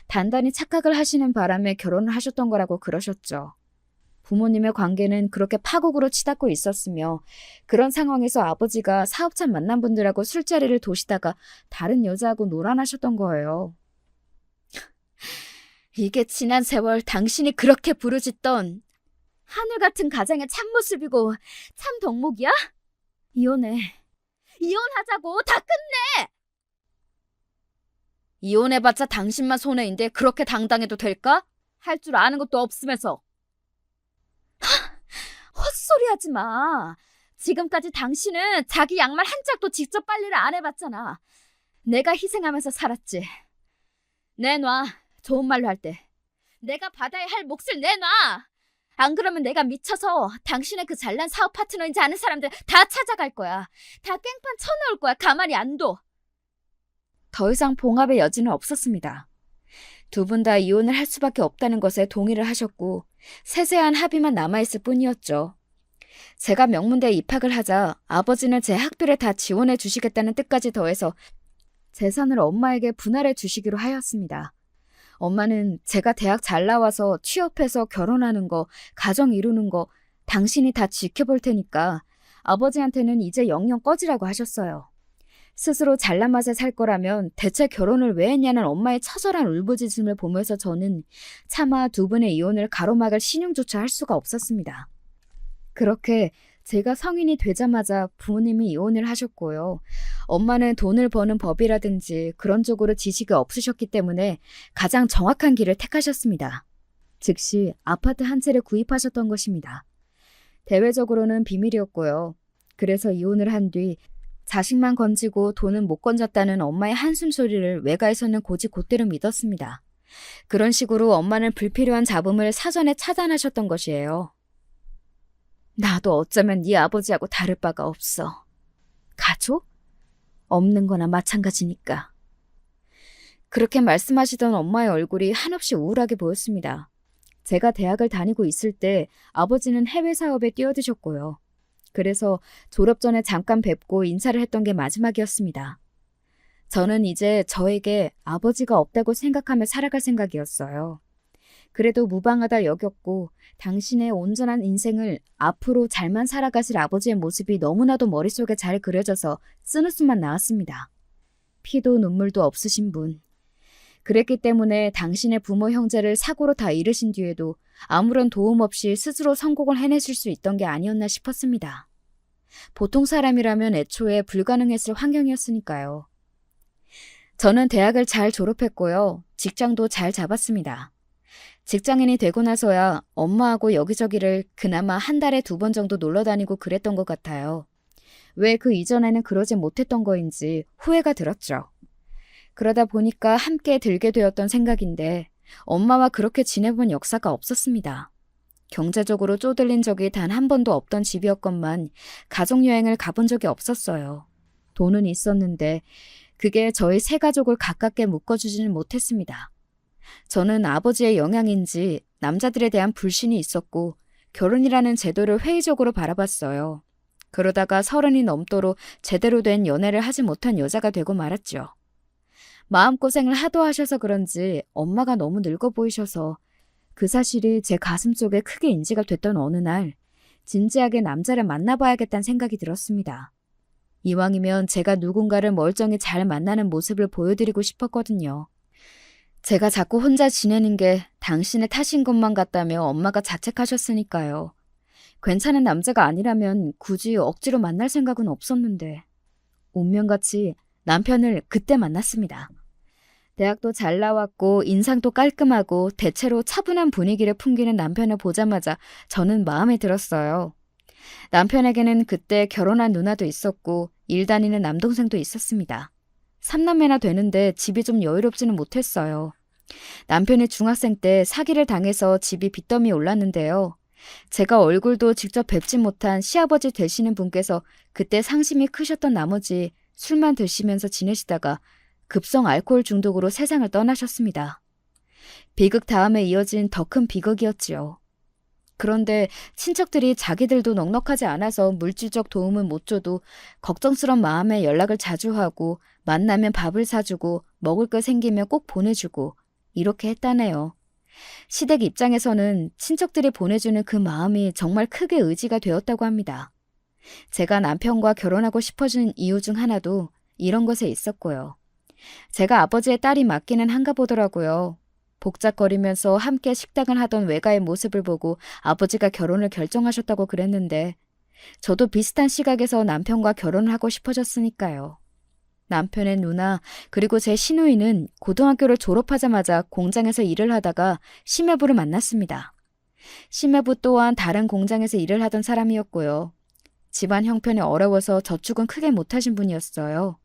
단단히 착각을 하시는 바람에 결혼을 하셨던 거라고 그러셨죠. 부모님의 관계는 그렇게 파국으로 치닫고 있었으며 그런 상황에서 아버지가 사업자 만난 분들하고 술자리를 도시다가 다른 여자하고 놀아나셨던 거예요. 이게 지난 세월 당신이 그렇게 부르짖던 하늘 같은 가장의 참모습이고 참 덕목이야? 이혼해. 이혼하자고. 다 끝내. 이혼해봤자 당신만 손해인데 그렇게 당당해도 될까? 할 줄 아는 것도 없으면서. 헛소리 하지 마. 지금까지 당신은 자기 양말 한 짝도 직접 빨래를 안 해봤잖아. 내가 희생하면서 살았지. 내놔. 좋은 말로 할 때. 내가 받아야 할 몫을 내놔. 안 그러면 내가 미쳐서 당신의 그 잘난 사업 파트너인지 아는 사람들 다 찾아갈 거야. 다 깽판 쳐놓을 거야. 가만히 안 둬. 더 이상 봉합의 여지는 없었습니다. 두 분 다 이혼을 할 수밖에 없다는 것에 동의를 하셨고 세세한 합의만 남아있을 뿐이었죠. 제가 명문대에 입학을 하자 아버지는 제 학비를 다 지원해 주시겠다는 뜻까지 더해서 재산을 엄마에게 분할해 주시기로 하였습니다. 엄마는 제가 대학 잘 나와서 취업해서 결혼하는 거, 가정 이루는 거 당신이 다 지켜볼 테니까 아버지한테는 이제 영영 꺼지라고 하셨어요. 스스로 잘난 맛에 살 거라면 대체 결혼을 왜 했냐는 엄마의 처절한 울부짖음을 보면서 저는 차마 두 분의 이혼을 가로막을 신용조차 할 수가 없었습니다. 그렇게 제가 성인이 되자마자 부모님이 이혼을 하셨고요. 엄마는 돈을 버는 법이라든지 그런 쪽으로 지식이 없으셨기 때문에 가장 정확한 길을 택하셨습니다. 즉시 아파트 한 채를 구입하셨던 것입니다. 대외적으로는 비밀이었고요. 그래서 이혼을 한 뒤 자식만 건지고 돈은 못 건졌다는 엄마의 한숨 소리를 외가에서는 곧대로 믿었습니다. 그런 식으로 엄마는 불필요한 잡음을 사전에 차단하셨던 것이에요. 나도 어쩌면 네 아버지하고 다를 바가 없어. 가족? 없는 거나 마찬가지니까. 그렇게 말씀하시던 엄마의 얼굴이 한없이 우울하게 보였습니다. 제가 대학을 다니고 있을 때 아버지는 해외 사업에 뛰어드셨고요. 그래서 졸업 전에 잠깐 뵙고 인사를 했던 게 마지막이었습니다. 저는 이제 저에게 아버지가 없다고 생각하며 살아갈 생각이었어요. 그래도 무방하다 여겼고 당신의 온전한 인생을 앞으로 잘만 살아가실 아버지의 모습이 너무나도 머릿속에 잘 그려져서 쓴웃음만 나왔습니다. 피도 눈물도 없으신 분. 그랬기 때문에 당신의 부모 형제를 사고로 다 잃으신 뒤에도 아무런 도움 없이 스스로 성공을 해내실 수 있던 게 아니었나 싶었습니다. 보통 사람이라면 애초에 불가능했을 환경이었으니까요. 저는 대학을 잘 졸업했고요. 직장도 잘 잡았습니다. 직장인이 되고 나서야 엄마하고 여기저기를 그나마 한 달에 2번 정도 놀러 다니고 그랬던 것 같아요. 왜 그 이전에는 그러지 못했던 거인지 후회가 들었죠. 그러다 보니까 함께 들게 되었던 생각인데 엄마와 그렇게 지내본 역사가 없었습니다. 경제적으로 쪼들린 적이 단 한 번도 없던 집이었건만 가족여행을 가본 적이 없었어요. 돈은 있었는데 그게 저희 세 가족을 가깝게 묶어주지는 못했습니다. 저는 아버지의 영향인지 남자들에 대한 불신이 있었고 결혼이라는 제도를 회의적으로 바라봤어요. 그러다가 30이 넘도록 제대로 된 연애를 하지 못한 여자가 되고 말았죠. 마음고생을 하도 하셔서 그런지 엄마가 너무 늙어 보이셔서 그 사실이 제 가슴 속에 크게 인지가 됐던 어느 날 진지하게 남자를 만나봐야겠다는 생각이 들었습니다. 이왕이면 제가 누군가를 멀쩡히 잘 만나는 모습을 보여드리고 싶었거든요. 제가 자꾸 혼자 지내는 게 당신의 탓인 것만 같다며 엄마가 자책하셨으니까요. 괜찮은 남자가 아니라면 굳이 억지로 만날 생각은 없었는데 운명같이 남편을 그때 만났습니다. 대학도 잘 나왔고 인상도 깔끔하고 대체로 차분한 분위기를 풍기는 남편을 보자마자 저는 마음에 들었어요. 남편에게는 그때 결혼한 누나도 있었고 일 다니는 남동생도 있었습니다. 3남매나 되는데 집이 좀 여유롭지는 못했어요. 남편이 중학생 때 사기를 당해서 집이 빚더미에 올랐는데요. 제가 얼굴도 직접 뵙지 못한 시아버지 되시는 분께서 그때 상심이 크셨던 나머지 술만 드시면서 지내시다가 급성 알코올 중독으로 세상을 떠나셨습니다. 비극 다음에 이어진 더 큰 비극이었지요. 그런데 친척들이 자기들도 넉넉하지 않아서 물질적 도움은 못 줘도 걱정스런 마음에 연락을 자주 하고 만나면 밥을 사주고 먹을 거 생기면 꼭 보내주고 이렇게 했다네요. 시댁 입장에서는 친척들이 보내주는 그 마음이 정말 크게 의지가 되었다고 합니다. 제가 남편과 결혼하고 싶어진 이유 중 하나도 이런 것에 있었고요. 제가 아버지의 딸이 맞기는 한가 보더라고요. 복작거리면서 함께 식당을 하던 외가의 모습을 보고 아버지가 결혼을 결정하셨다고 그랬는데 저도 비슷한 시각에서 남편과 결혼을 하고 싶어졌으니까요. 남편의 누나 그리고 제 시누이는 고등학교를 졸업하자마자 공장에서 일을 하다가 심해부를 만났습니다. 심해부 또한 다른 공장에서 일을 하던 사람이었고요. 집안 형편이 어려워서 저축은 크게 못하신 분이었어요.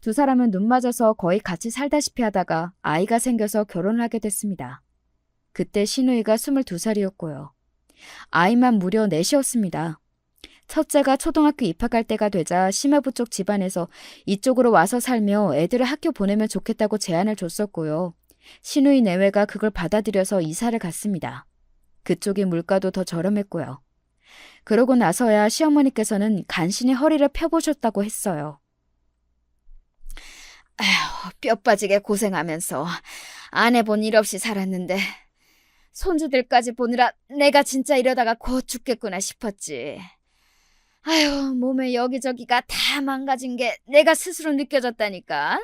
두 사람은 눈 맞아서 거의 같이 살다시피 하다가 아이가 생겨서 결혼을 하게 됐습니다. 그때 시누이가 22살이었고요. 아이만 무려 넷이었습니다. 첫째가 초등학교 입학할 때가 되자 심해부 쪽 집안에서 이쪽으로 와서 살며 애들을 학교 보내면 좋겠다고 제안을 줬었고요. 시누이 내외가 그걸 받아들여서 이사를 갔습니다. 그쪽이 물가도 더 저렴했고요. 그러고 나서야 시어머니께서는 간신히 허리를 펴보셨다고 했어요. 아휴, 뼈 빠지게 고생하면서 안 해본 일 없이 살았는데 손주들까지 보느라 내가 진짜 이러다가 곧 죽겠구나 싶었지. 아휴, 몸에 여기저기가 다 망가진 게 내가 스스로 느껴졌다니까.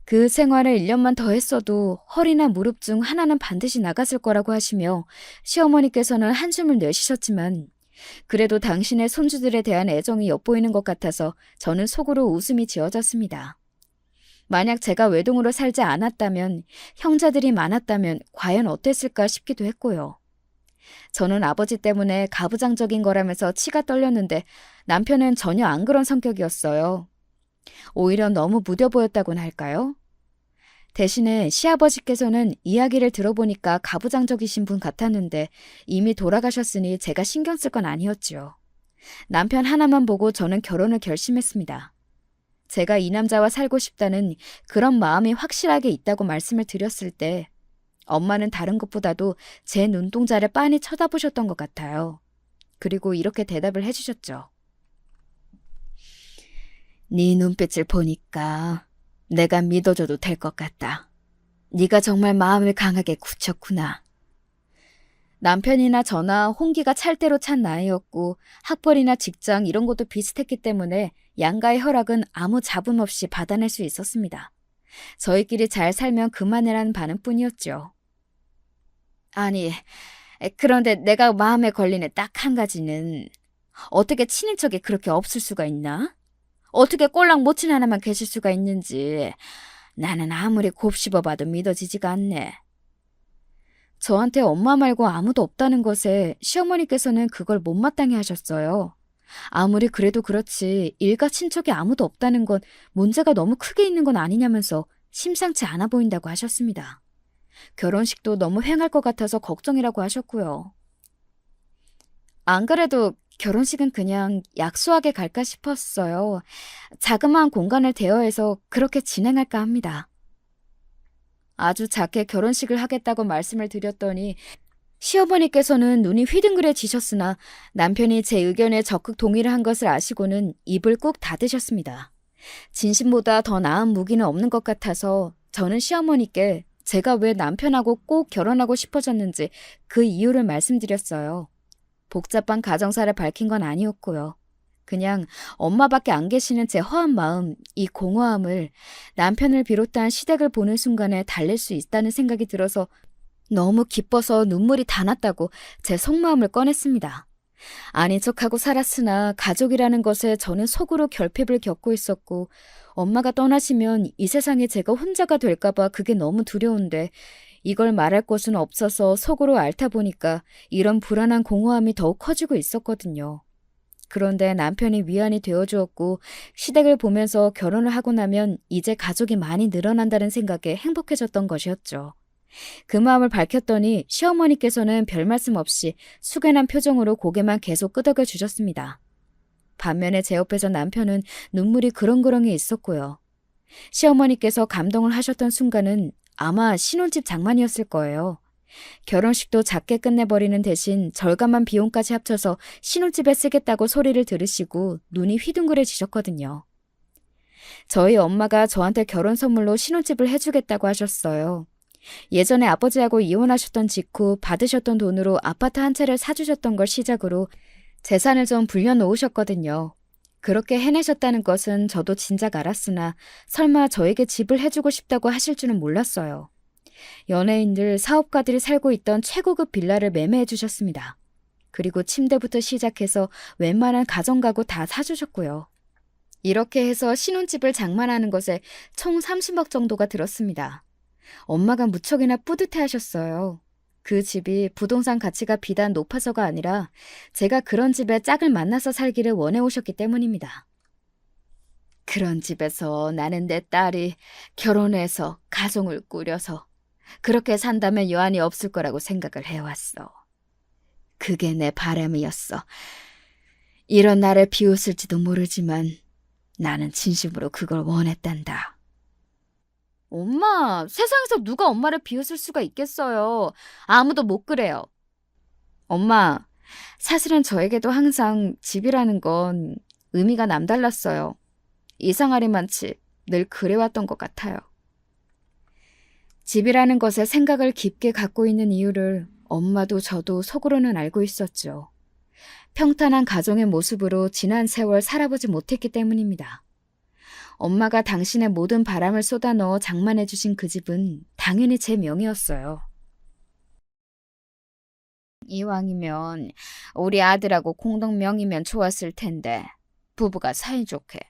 그 생활을 1년만 더 했어도 허리나 무릎 중 하나는 반드시 나갔을 거라고 하시며 시어머니께서는 한숨을 내쉬셨지만 그래도 당신의 손주들에 대한 애정이 엿보이는 것 같아서 저는 속으로 웃음이 지어졌습니다. 만약 제가 외동으로 살지 않았다면, 형제들이 많았다면 과연 어땠을까 싶기도 했고요. 저는 아버지 때문에 가부장적인 거라면서 치가 떨렸는데 남편은 전혀 안 그런 성격이었어요. 오히려 너무 무뎌 보였다고나 할까요? 대신에 시아버지께서는 이야기를 들어보니까 가부장적이신 분 같았는데 이미 돌아가셨으니 제가 신경 쓸 건 아니었지요. 남편 하나만 보고 저는 결혼을 결심했습니다. 제가 이 남자와 살고 싶다는 그런 마음이 확실하게 있다고 말씀을 드렸을 때 엄마는 다른 것보다도 제 눈동자를 빤히 쳐다보셨던 것 같아요. 그리고 이렇게 대답을 해주셨죠. 네 눈빛을 보니까 내가 믿어줘도 될 것 같다. 네가 정말 마음을 강하게 굳혔구나. 남편이나 저나 홍기가 찰 대로 찬 나이였고 학벌이나 직장 이런 것도 비슷했기 때문에 양가의 허락은 아무 잡음 없이 받아낼 수 있었습니다. 저희끼리 잘 살면 그만이라는 반응뿐이었죠. 아니, 그런데 내가 마음에 걸리는 딱 한 가지는 어떻게 친인척이 그렇게 없을 수가 있나? 어떻게 꼴랑 모친 하나만 계실 수가 있는지 나는 아무리 곱씹어봐도 믿어지지가 않네. 저한테 엄마 말고 아무도 없다는 것에 시어머니께서는 그걸 못마땅해 하셨어요. 아무리 그래도 그렇지 일가 친척이 아무도 없다는 건 문제가 너무 크게 있는 건 아니냐면서 심상치 않아 보인다고 하셨습니다. 결혼식도 너무 횡할 것 같아서 걱정이라고 하셨고요. 안 그래도 결혼식은 그냥 약소하게 갈까 싶었어요. 자그마한 공간을 대여해서 그렇게 진행할까 합니다. 아주 작게 결혼식을 하겠다고 말씀을 드렸더니 시어머니께서는 눈이 휘둥그레지셨으나 남편이 제 의견에 적극 동의를 한 것을 아시고는 입을 꾹 닫으셨습니다. 진심보다 더 나은 무기는 없는 것 같아서 저는 시어머니께 제가 왜 남편하고 꼭 결혼하고 싶어졌는지 그 이유를 말씀드렸어요. 복잡한 가정사를 밝힌 건 아니었고요. 그냥 엄마밖에 안 계시는 제 허한 마음, 이 공허함을 남편을 비롯한 시댁을 보는 순간에 달랠 수 있다는 생각이 들어서 너무 기뻐서 눈물이 다 났다고 제 속마음을 꺼냈습니다. 아닌 척하고 살았으나 가족이라는 것에 저는 속으로 결핍을 겪고 있었고 엄마가 떠나시면 이 세상에 제가 혼자가 될까봐 그게 너무 두려운데 이걸 말할 곳은 없어서 속으로 앓다 보니까 이런 불안한 공허함이 더욱 커지고 있었거든요. 그런데 남편이 위안이 되어주었고 시댁을 보면서 결혼을 하고 나면 이제 가족이 많이 늘어난다는 생각에 행복해졌던 것이었죠. 그 마음을 밝혔더니 시어머니께서는 별 말씀 없이 숙연한 표정으로 고개만 계속 끄덕여 주셨습니다. 반면에 제 옆에서 남편은 눈물이 그렁그렁이 있었고요. 시어머니께서 감동을 하셨던 순간은 아마 신혼집 장만이었을 거예요. 결혼식도 작게 끝내버리는 대신 절감한 비용까지 합쳐서 신혼집에 쓰겠다고 소리를 들으시고 눈이 휘둥그레지셨거든요. 저희 엄마가 저한테 결혼 선물로 신혼집을 해주겠다고 하셨어요. 예전에 아버지하고 이혼하셨던 직후 받으셨던 돈으로 아파트 한 채를 사주셨던 걸 시작으로 재산을 좀 불려놓으셨거든요. 그렇게 해내셨다는 것은 저도 진작 알았으나 설마 저에게 집을 해주고 싶다고 하실 줄은 몰랐어요. 연예인들, 사업가들이 살고 있던 최고급 빌라를 매매해 주셨습니다. 그리고 침대부터 시작해서 웬만한 가정가구 다 사주셨고요. 이렇게 해서 신혼집을 장만하는 것에 총 30억 정도가 들었습니다. 엄마가 무척이나 뿌듯해하셨어요. 그 집이 부동산 가치가 비단 높아서가 아니라 제가 그런 집에 짝을 만나서 살기를 원해오셨기 때문입니다. 그런 집에서 나는 내 딸이 결혼해서 가정을 꾸려서 그렇게 산다면 여한이 없을 거라고 생각을 해왔어. 그게 내 바람이었어. 이런 나를 비웃을지도 모르지만 나는 진심으로 그걸 원했단다. 엄마, 세상에서 누가 엄마를 비웃을 수가 있겠어요. 아무도 못 그래요. 엄마, 사실은 저에게도 항상 집이라는 건 의미가 남달랐어요. 이상하리만치 늘 그래왔던 것 같아요. 집이라는 것에 생각을 깊게 갖고 있는 이유를 엄마도 저도 속으로는 알고 있었죠. 평탄한 가정의 모습으로 지난 세월 살아보지 못했기 때문입니다. 엄마가 당신의 모든 바람을 쏟아넣어 장만해 주신 그 집은 당연히 제 명이었어요. 이왕이면 우리 아들하고 공동 명이면 좋았을 텐데 부부가 사이좋게.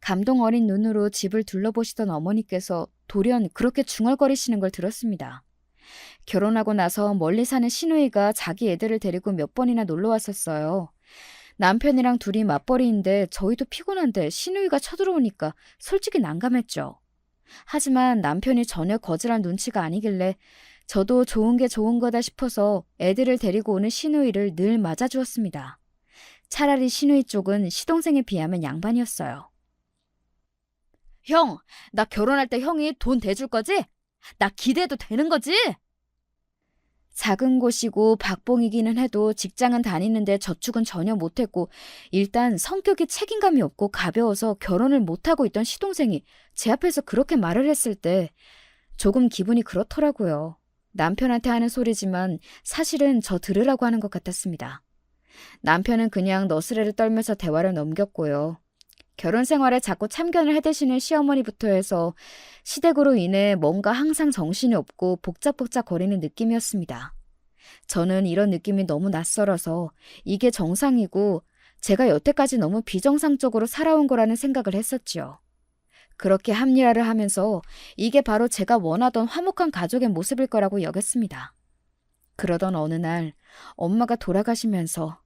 감동 어린 눈으로 집을 둘러보시던 어머니께서 돌연 그렇게 중얼거리시는 걸 들었습니다. 결혼하고 나서 멀리 사는 시누이가 자기 애들을 데리고 몇 번이나 놀러 왔었어요. 남편이랑 둘이 맞벌이인데 저희도 피곤한데 시누이가 쳐들어오니까 솔직히 난감했죠. 하지만 남편이 전혀 거절할 눈치가 아니길래 저도 좋은 게 좋은 거다 싶어서 애들을 데리고 오는 시누이를 늘 맞아주었습니다. 차라리 시누이 쪽은 시동생에 비하면 양반이었어요. 형, 나 결혼할 때 형이 돈 대줄 거지? 나 기대해도 되는 거지? 작은 곳이고 박봉이기는 해도 직장은 다니는데 저축은 전혀 못했고 일단 성격이 책임감이 없고 가벼워서 결혼을 못하고 있던 시동생이 제 앞에서 그렇게 말을 했을 때 조금 기분이 그렇더라고요. 남편한테 하는 소리지만 사실은 저 들으라고 하는 것 같았습니다. 남편은 그냥 너스레를 떨면서 대화를 넘겼고요. 결혼 생활에 자꾸 참견을 해대시는 시어머니부터 해서 시댁으로 인해 뭔가 항상 정신이 없고 복작복작 거리는 느낌이었습니다. 저는 이런 느낌이 너무 낯설어서 이게 정상이고 제가 여태까지 너무 비정상적으로 살아온 거라는 생각을 했었지요. 그렇게 합리화를 하면서 이게 바로 제가 원하던 화목한 가족의 모습일 거라고 여겼습니다. 그러던 어느 날 엄마가 돌아가시면서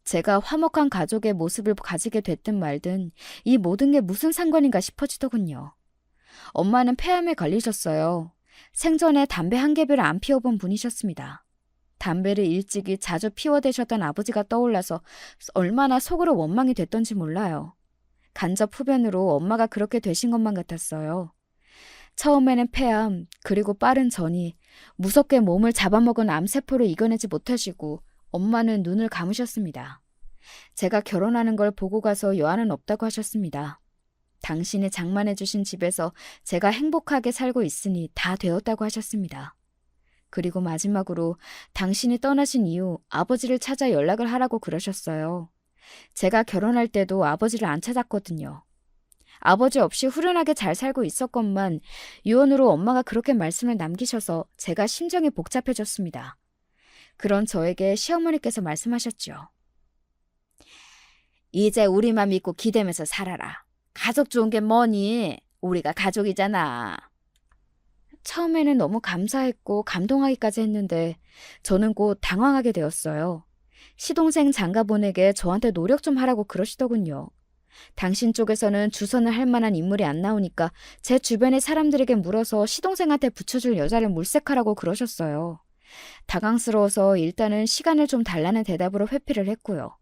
제가 화목한 가족의 모습을 가지게 됐든 말든 이 모든 게 무슨 상관인가 싶어지더군요. 엄마는 폐암에 걸리셨어요. 생전에 담배 한 개를 안 피워본 분이셨습니다. 담배를 일찍이 자주 피워대셨던 아버지가 떠올라서 얼마나 속으로 원망이 됐던지 몰라요. 간접 흡연으로 엄마가 그렇게 되신 것만 같았어요. 처음에는 폐암, 그리고 빠른 전이, 무섭게 몸을 잡아먹은 암세포를 이겨내지 못하시고 엄마는 눈을 감으셨습니다. 제가 결혼하는 걸 보고 가서 여한은 없다고 하셨습니다. 당신이 장만해 주신 집에서 제가 행복하게 살고 있으니 다 되었다고 하셨습니다. 그리고 마지막으로 당신이 떠나신 이후 아버지를 찾아 연락을 하라고 그러셨어요. 제가 결혼할 때도 아버지를 안 찾았거든요. 아버지 없이 후련하게 잘 살고 있었건만 유언으로 엄마가 그렇게 말씀을 남기셔서 제가 심정이 복잡해졌습니다. 그런 저에게 시어머니께서 말씀하셨죠. 이제 우리만 믿고 기대면서 살아라. 가족 좋은 게 뭐니? 우리가 가족이잖아. 처음에는 너무 감사했고 감동하기까지 했는데 저는 곧 당황하게 되었어요. 시동생 장가보내게 저한테 노력 좀 하라고 그러시더군요. 당신 쪽에서는 주선을 할 만한 인물이 안 나오니까 제 주변의 사람들에게 물어서 시동생한테 붙여줄 여자를 물색하라고 그러셨어요. 당황스러워서 일단은 시간을 좀 달라는 대답으로 회피를 했고요.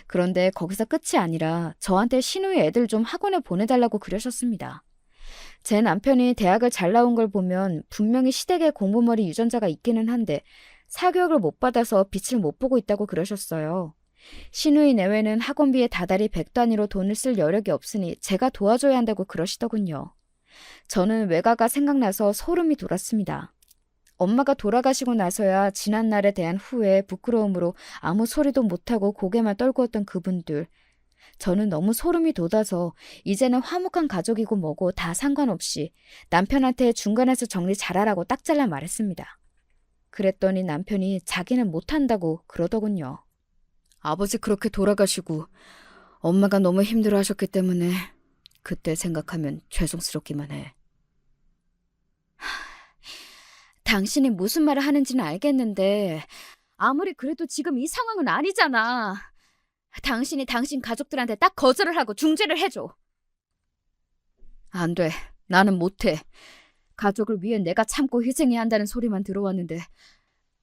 그런데 거기서 끝이 아니라 저한테 시누이 애들 좀 학원에 보내달라고 그러셨습니다. 제 남편이 대학을 잘 나온 걸 보면 분명히 시댁에 공부머리 유전자가 있기는 한데 사교육을 못 받아서 빛을 못 보고 있다고 그러셨어요. 시누이 내외는 학원비에 다달이 100단위로 돈을 쓸 여력이 없으니 제가 도와줘야 한다고 그러시더군요. 저는 외가가 생각나서 소름이 돋았습니다. 엄마가 돌아가시고 나서야 지난날에 대한 후회, 부끄러움으로 아무 소리도 못하고 고개만 떨구었던 그분들. 저는 너무 소름이 돋아서 이제는 화목한 가족이고 뭐고 다 상관없이 남편한테 중간에서 정리 잘하라고 딱 잘라 말했습니다. 그랬더니 남편이 자기는 못한다고 그러더군요. 아버지 그렇게 돌아가시고 엄마가 너무 힘들어하셨기 때문에 그때 생각하면 죄송스럽기만 해. 당신이 무슨 말을 하는지는 알겠는데 아무리 그래도 지금 이 상황은 아니잖아. 당신이 당신 가족들한테 딱 거절을 하고 중재를 해줘. 안 돼. 나는 못해. 가족을 위해 내가 참고 희생해야 한다는 소리만 들어왔는데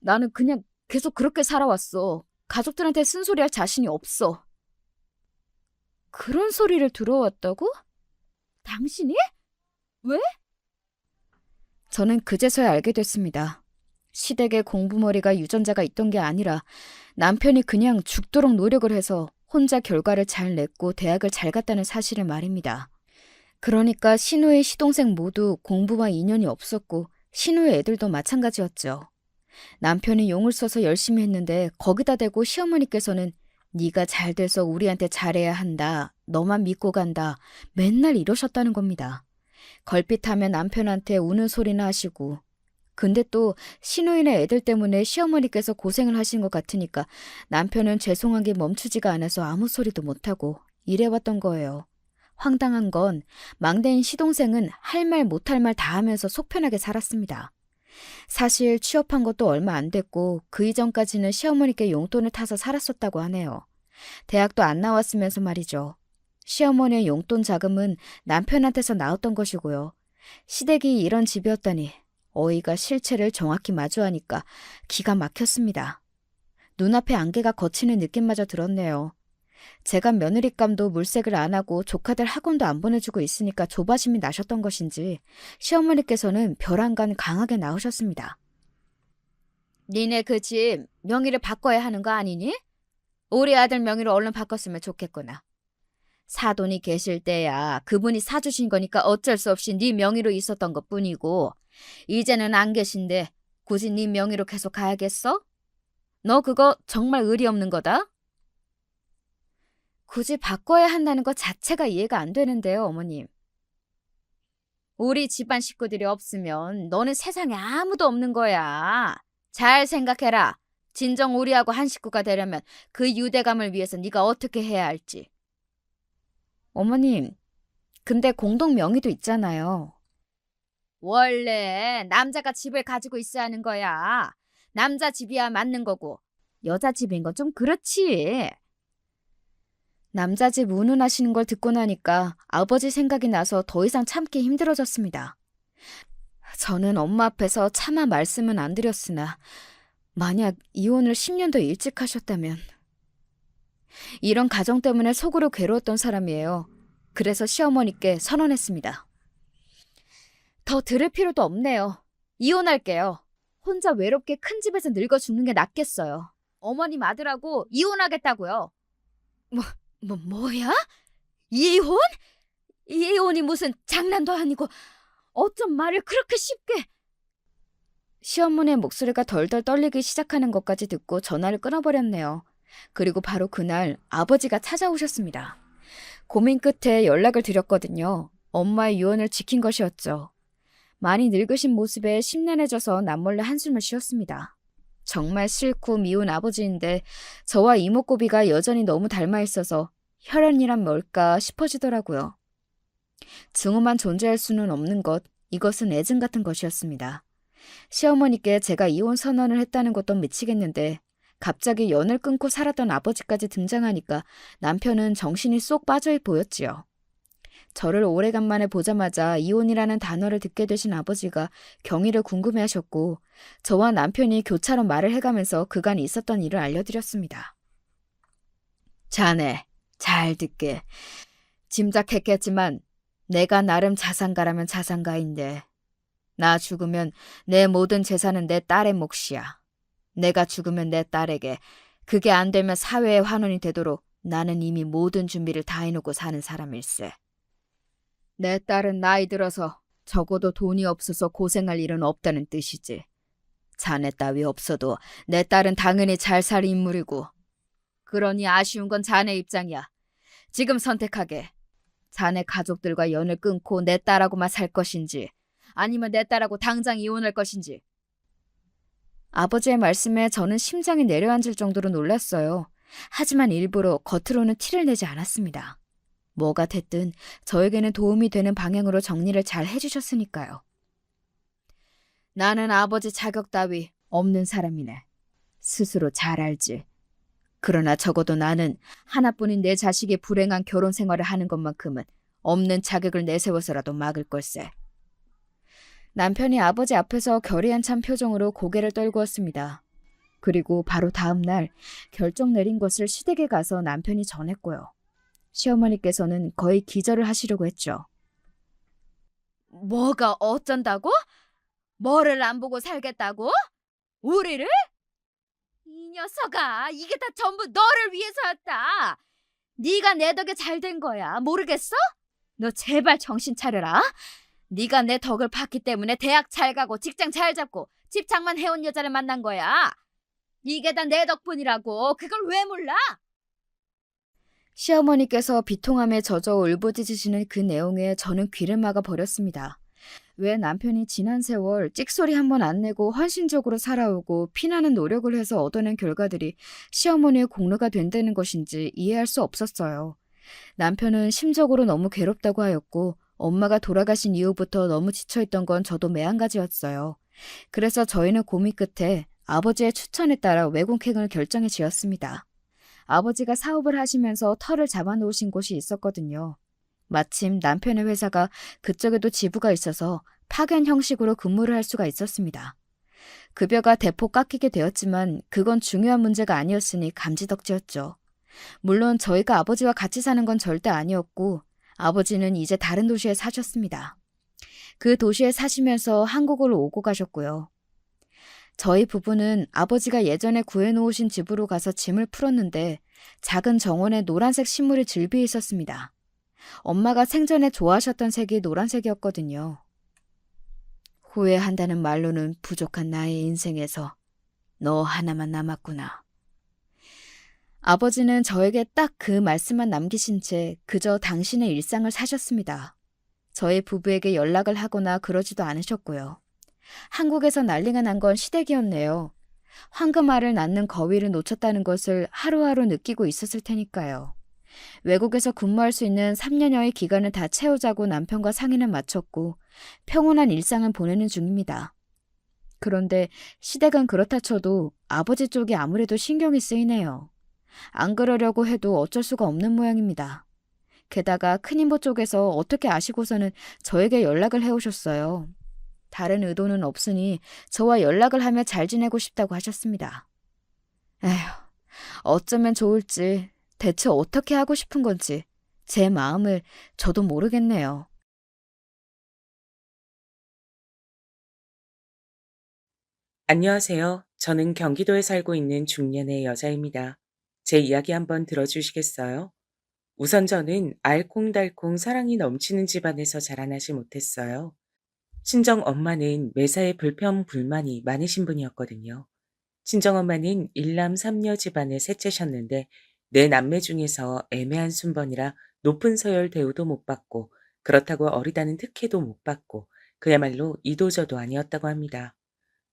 나는 그냥 계속 그렇게 살아왔어. 가족들한테 쓴소리할 자신이 없어. 그런 소리를 들어왔다고? 당신이? 왜? 저는 그제서야 알게 됐습니다. 시댁에 공부머리가 유전자가 있던 게 아니라 남편이 그냥 죽도록 노력을 해서 혼자 결과를 잘 냈고 대학을 잘 갔다는 사실을 말입니다. 그러니까 신우의 시동생 모두 공부와 인연이 없었고 신우의 애들도 마찬가지였죠. 남편이 용을 써서 열심히 했는데 거기다 대고 시어머니께서는 네가 잘 돼서 우리한테 잘해야 한다. 너만 믿고 간다. 맨날 이러셨다는 겁니다. 걸핏하면 남편한테 우는 소리나 하시고 근데 또 신우이네 애들 때문에 시어머니께서 고생을 하신 것 같으니까 남편은 죄송한 게 멈추지가 않아서 아무 소리도 못하고 이래왔던 거예요. 황당한 건 막내인 시동생은 할 말 못할 말 다 하면서 속 편하게 살았습니다. 사실 취업한 것도 얼마 안 됐고 그 이전까지는 시어머니께 용돈을 타서 살았었다고 하네요. 대학도 안 나왔으면서 말이죠. 시어머니의 용돈 자금은 남편한테서 나왔던 것이고요. 시댁이 이런 집이었다니 어이가 실체를 정확히 마주하니까 기가 막혔습니다. 눈앞에 안개가 걷히는 느낌마저 들었네요. 제가 며느리감도 물색을 안 하고 조카들 학원도 안 보내주고 있으니까 조바심이 나셨던 것인지 시어머니께서는 벼랑간 강하게 나오셨습니다. 니네 그 집 명의를 바꿔야 하는 거 아니니? 우리 아들 명의로 얼른 바꿨으면 좋겠구나. 사돈이 계실 때야 그분이 사주신 거니까 어쩔 수 없이 네 명의로 있었던 것뿐이고 이제는 안 계신데 굳이 네 명의로 계속 가야겠어? 너 그거 정말 의리 없는 거다? 굳이 바꿔야 한다는 것 자체가 이해가 안 되는데요, 어머님. 우리 집안 식구들이 없으면 너는 세상에 아무도 없는 거야. 잘 생각해라. 진정 우리하고 한 식구가 되려면 그 유대감을 위해서 네가 어떻게 해야 할지. 어머님, 근데 공동 명의도 있잖아요. 원래 남자가 집을 가지고 있어야 하는 거야. 남자 집이야 맞는 거고 여자 집인 건 좀 그렇지. 남자 집 운운하시는 걸 듣고 나니까 아버지 생각이 나서 더 이상 참기 힘들어졌습니다. 저는 엄마 앞에서 차마 말씀은 안 드렸으나 만약 이혼을 10년 더 일찍 하셨다면 이런 가정 때문에 속으로 괴로웠던 사람이에요. 그래서 시어머니께 선언했습니다. 더 들을 필요도 없네요. 이혼할게요. 혼자 외롭게 큰 집에서 늙어 죽는 게 낫겠어요. 어머님 아들하고 이혼하겠다고요. 뭐야? 이혼? 이혼이 무슨 장난도 아니고 어쩜 말을 그렇게 쉽게... 시어머니의 목소리가 덜덜 떨리기 시작하는 것까지 듣고 전화를 끊어버렸네요. 그리고 바로 그날 아버지가 찾아오셨습니다. 고민 끝에 연락을 드렸거든요. 엄마의 유언을 지킨 것이었죠. 많이 늙으신 모습에 심란해져서 남몰래 한숨을 쉬었습니다. 정말 싫고 미운 아버지인데 저와 이목구비가 여전히 너무 닮아 있어서 혈연이란 뭘까 싶어지더라고요. 증오만 존재할 수는 없는 것, 이것은 애증 같은 것이었습니다. 시어머니께 제가 이혼 선언을 했다는 것도 미치겠는데 갑자기 연을 끊고 살았던 아버지까지 등장하니까 남편은 정신이 쏙 빠져 보였지요. 저를 오래간만에 보자마자 이혼이라는 단어를 듣게 되신 아버지가 경위를 궁금해하셨고 저와 남편이 교차로 말을 해가면서 그간 있었던 일을 알려드렸습니다. 자네, 잘 듣게. 짐작했겠지만 내가 나름 자산가라면 자산가인데 나 죽으면 내 모든 재산은 내 딸의 몫이야. 내가 죽으면 내 딸에게, 그게 안 되면 사회의 환원이 되도록 나는 이미 모든 준비를 다 해놓고 사는 사람일세. 내 딸은 나이 들어서 적어도 돈이 없어서 고생할 일은 없다는 뜻이지. 자네 따위 없어도 내 딸은 당연히 잘 살 인물이고. 그러니 아쉬운 건 자네 입장이야. 지금 선택하게. 자네 가족들과 연을 끊고 내 딸하고만 살 것인지, 아니면 내 딸하고 당장 이혼할 것인지. 아버지의 말씀에 저는 심장이 내려앉을 정도로 놀랐어요. 하지만 일부러 겉으로는 티를 내지 않았습니다. 뭐가 됐든 저에게는 도움이 되는 방향으로 정리를 잘 해주셨으니까요. 나는 아버지 자격 따위 없는 사람이네. 스스로 잘 알지. 그러나 적어도 나는 하나뿐인 내 자식이 불행한 결혼 생활을 하는 것만큼은 없는 자격을 내세워서라도 막을 걸세. 남편이 아버지 앞에서 결의 한찬 표정으로 고개를 떨구었습니다. 그리고 바로 다음 날 결정 내린 것을 시댁에 가서 남편이 전했고요. 시어머니께서는 거의 기절을 하시려고 했죠. 뭐가 어쩐다고? 뭐를 안 보고 살겠다고? 우리를? 이 녀석아, 이게 다 전부 너를 위해서였다. 네가 내 덕에 잘 된 거야. 모르겠어? 너 제발 정신 차려라. 네가 내 덕을 봤기 때문에 대학 잘 가고 직장 잘 잡고 집착만 해온 여자를 만난 거야. 이게 다 내 덕분이라고. 그걸 왜 몰라? 시어머니께서 비통함에 젖어 울부짖으시는 그 내용에 저는 귀를 막아 버렸습니다. 왜 남편이 지난 세월 찍소리 한 번 안 내고 헌신적으로 살아오고 피나는 노력을 해서 얻어낸 결과들이 시어머니의 공로가 된다는 것인지 이해할 수 없었어요. 남편은 심적으로 너무 괴롭다고 하였고 엄마가 돌아가신 이후부터 너무 지쳐있던 건 저도 매한가지였어요. 그래서 저희는 고민 끝에 아버지의 추천에 따라 외국행을 결정해 지었습니다. 아버지가 사업을 하시면서 터를 잡아놓으신 곳이 있었거든요. 마침 남편의 회사가 그쪽에도 지부가 있어서 파견 형식으로 근무를 할 수가 있었습니다. 급여가 대폭 깎이게 되었지만 그건 중요한 문제가 아니었으니 감지덕지였죠. 물론 저희가 아버지와 같이 사는 건 절대 아니었고 아버지는 이제 다른 도시에 사셨습니다. 그 도시에 사시면서 한국으로 오고 가셨고요. 저희 부부는 아버지가 예전에 구해놓으신 집으로 가서 짐을 풀었는데 작은 정원에 노란색 식물이 즐비해 있었습니다. 엄마가 생전에 좋아하셨던 색이 노란색이었거든요. 후회한다는 말로는 부족한 나의 인생에서 너 하나만 남았구나. 아버지는 저에게 딱 그 말씀만 남기신 채 그저 당신의 일상을 사셨습니다. 저희 부부에게 연락을 하거나 그러지도 않으셨고요. 한국에서 난리가 난 건 시댁이었네요. 황금알을 낳는 거위를 놓쳤다는 것을 하루하루 느끼고 있었을 테니까요. 외국에서 근무할 수 있는 3년여의 기간을 다 채우자고 남편과 상의는 마쳤고 평온한 일상을 보내는 중입니다. 그런데 시댁은 그렇다 쳐도 아버지 쪽이 아무래도 신경이 쓰이네요. 안 그러려고 해도 어쩔 수가 없는 모양입니다. 게다가 큰이모 쪽에서 어떻게 아시고서는 저에게 연락을 해오셨어요. 다른 의도는 없으니 저와 연락을 하며 잘 지내고 싶다고 하셨습니다. 에휴, 어쩌면 좋을지, 대체 어떻게 하고 싶은 건지 제 마음을 저도 모르겠네요. 안녕하세요. 저는 경기도에 살고 있는 중년의 여자입니다. 제 이야기 한번 들어주시겠어요? 우선 저는 알콩달콩 사랑이 넘치는 집안에서 자라나지 못했어요. 친정 엄마는 매사에 불평불만이 많으신 분이었거든요. 친정 엄마는 일남 삼녀 집안의 셋째셨는데 네 남매 중에서 애매한 순번이라 높은 서열 대우도 못 받고 그렇다고 어리다는 특혜도 못 받고 그야말로 이도저도 아니었다고 합니다.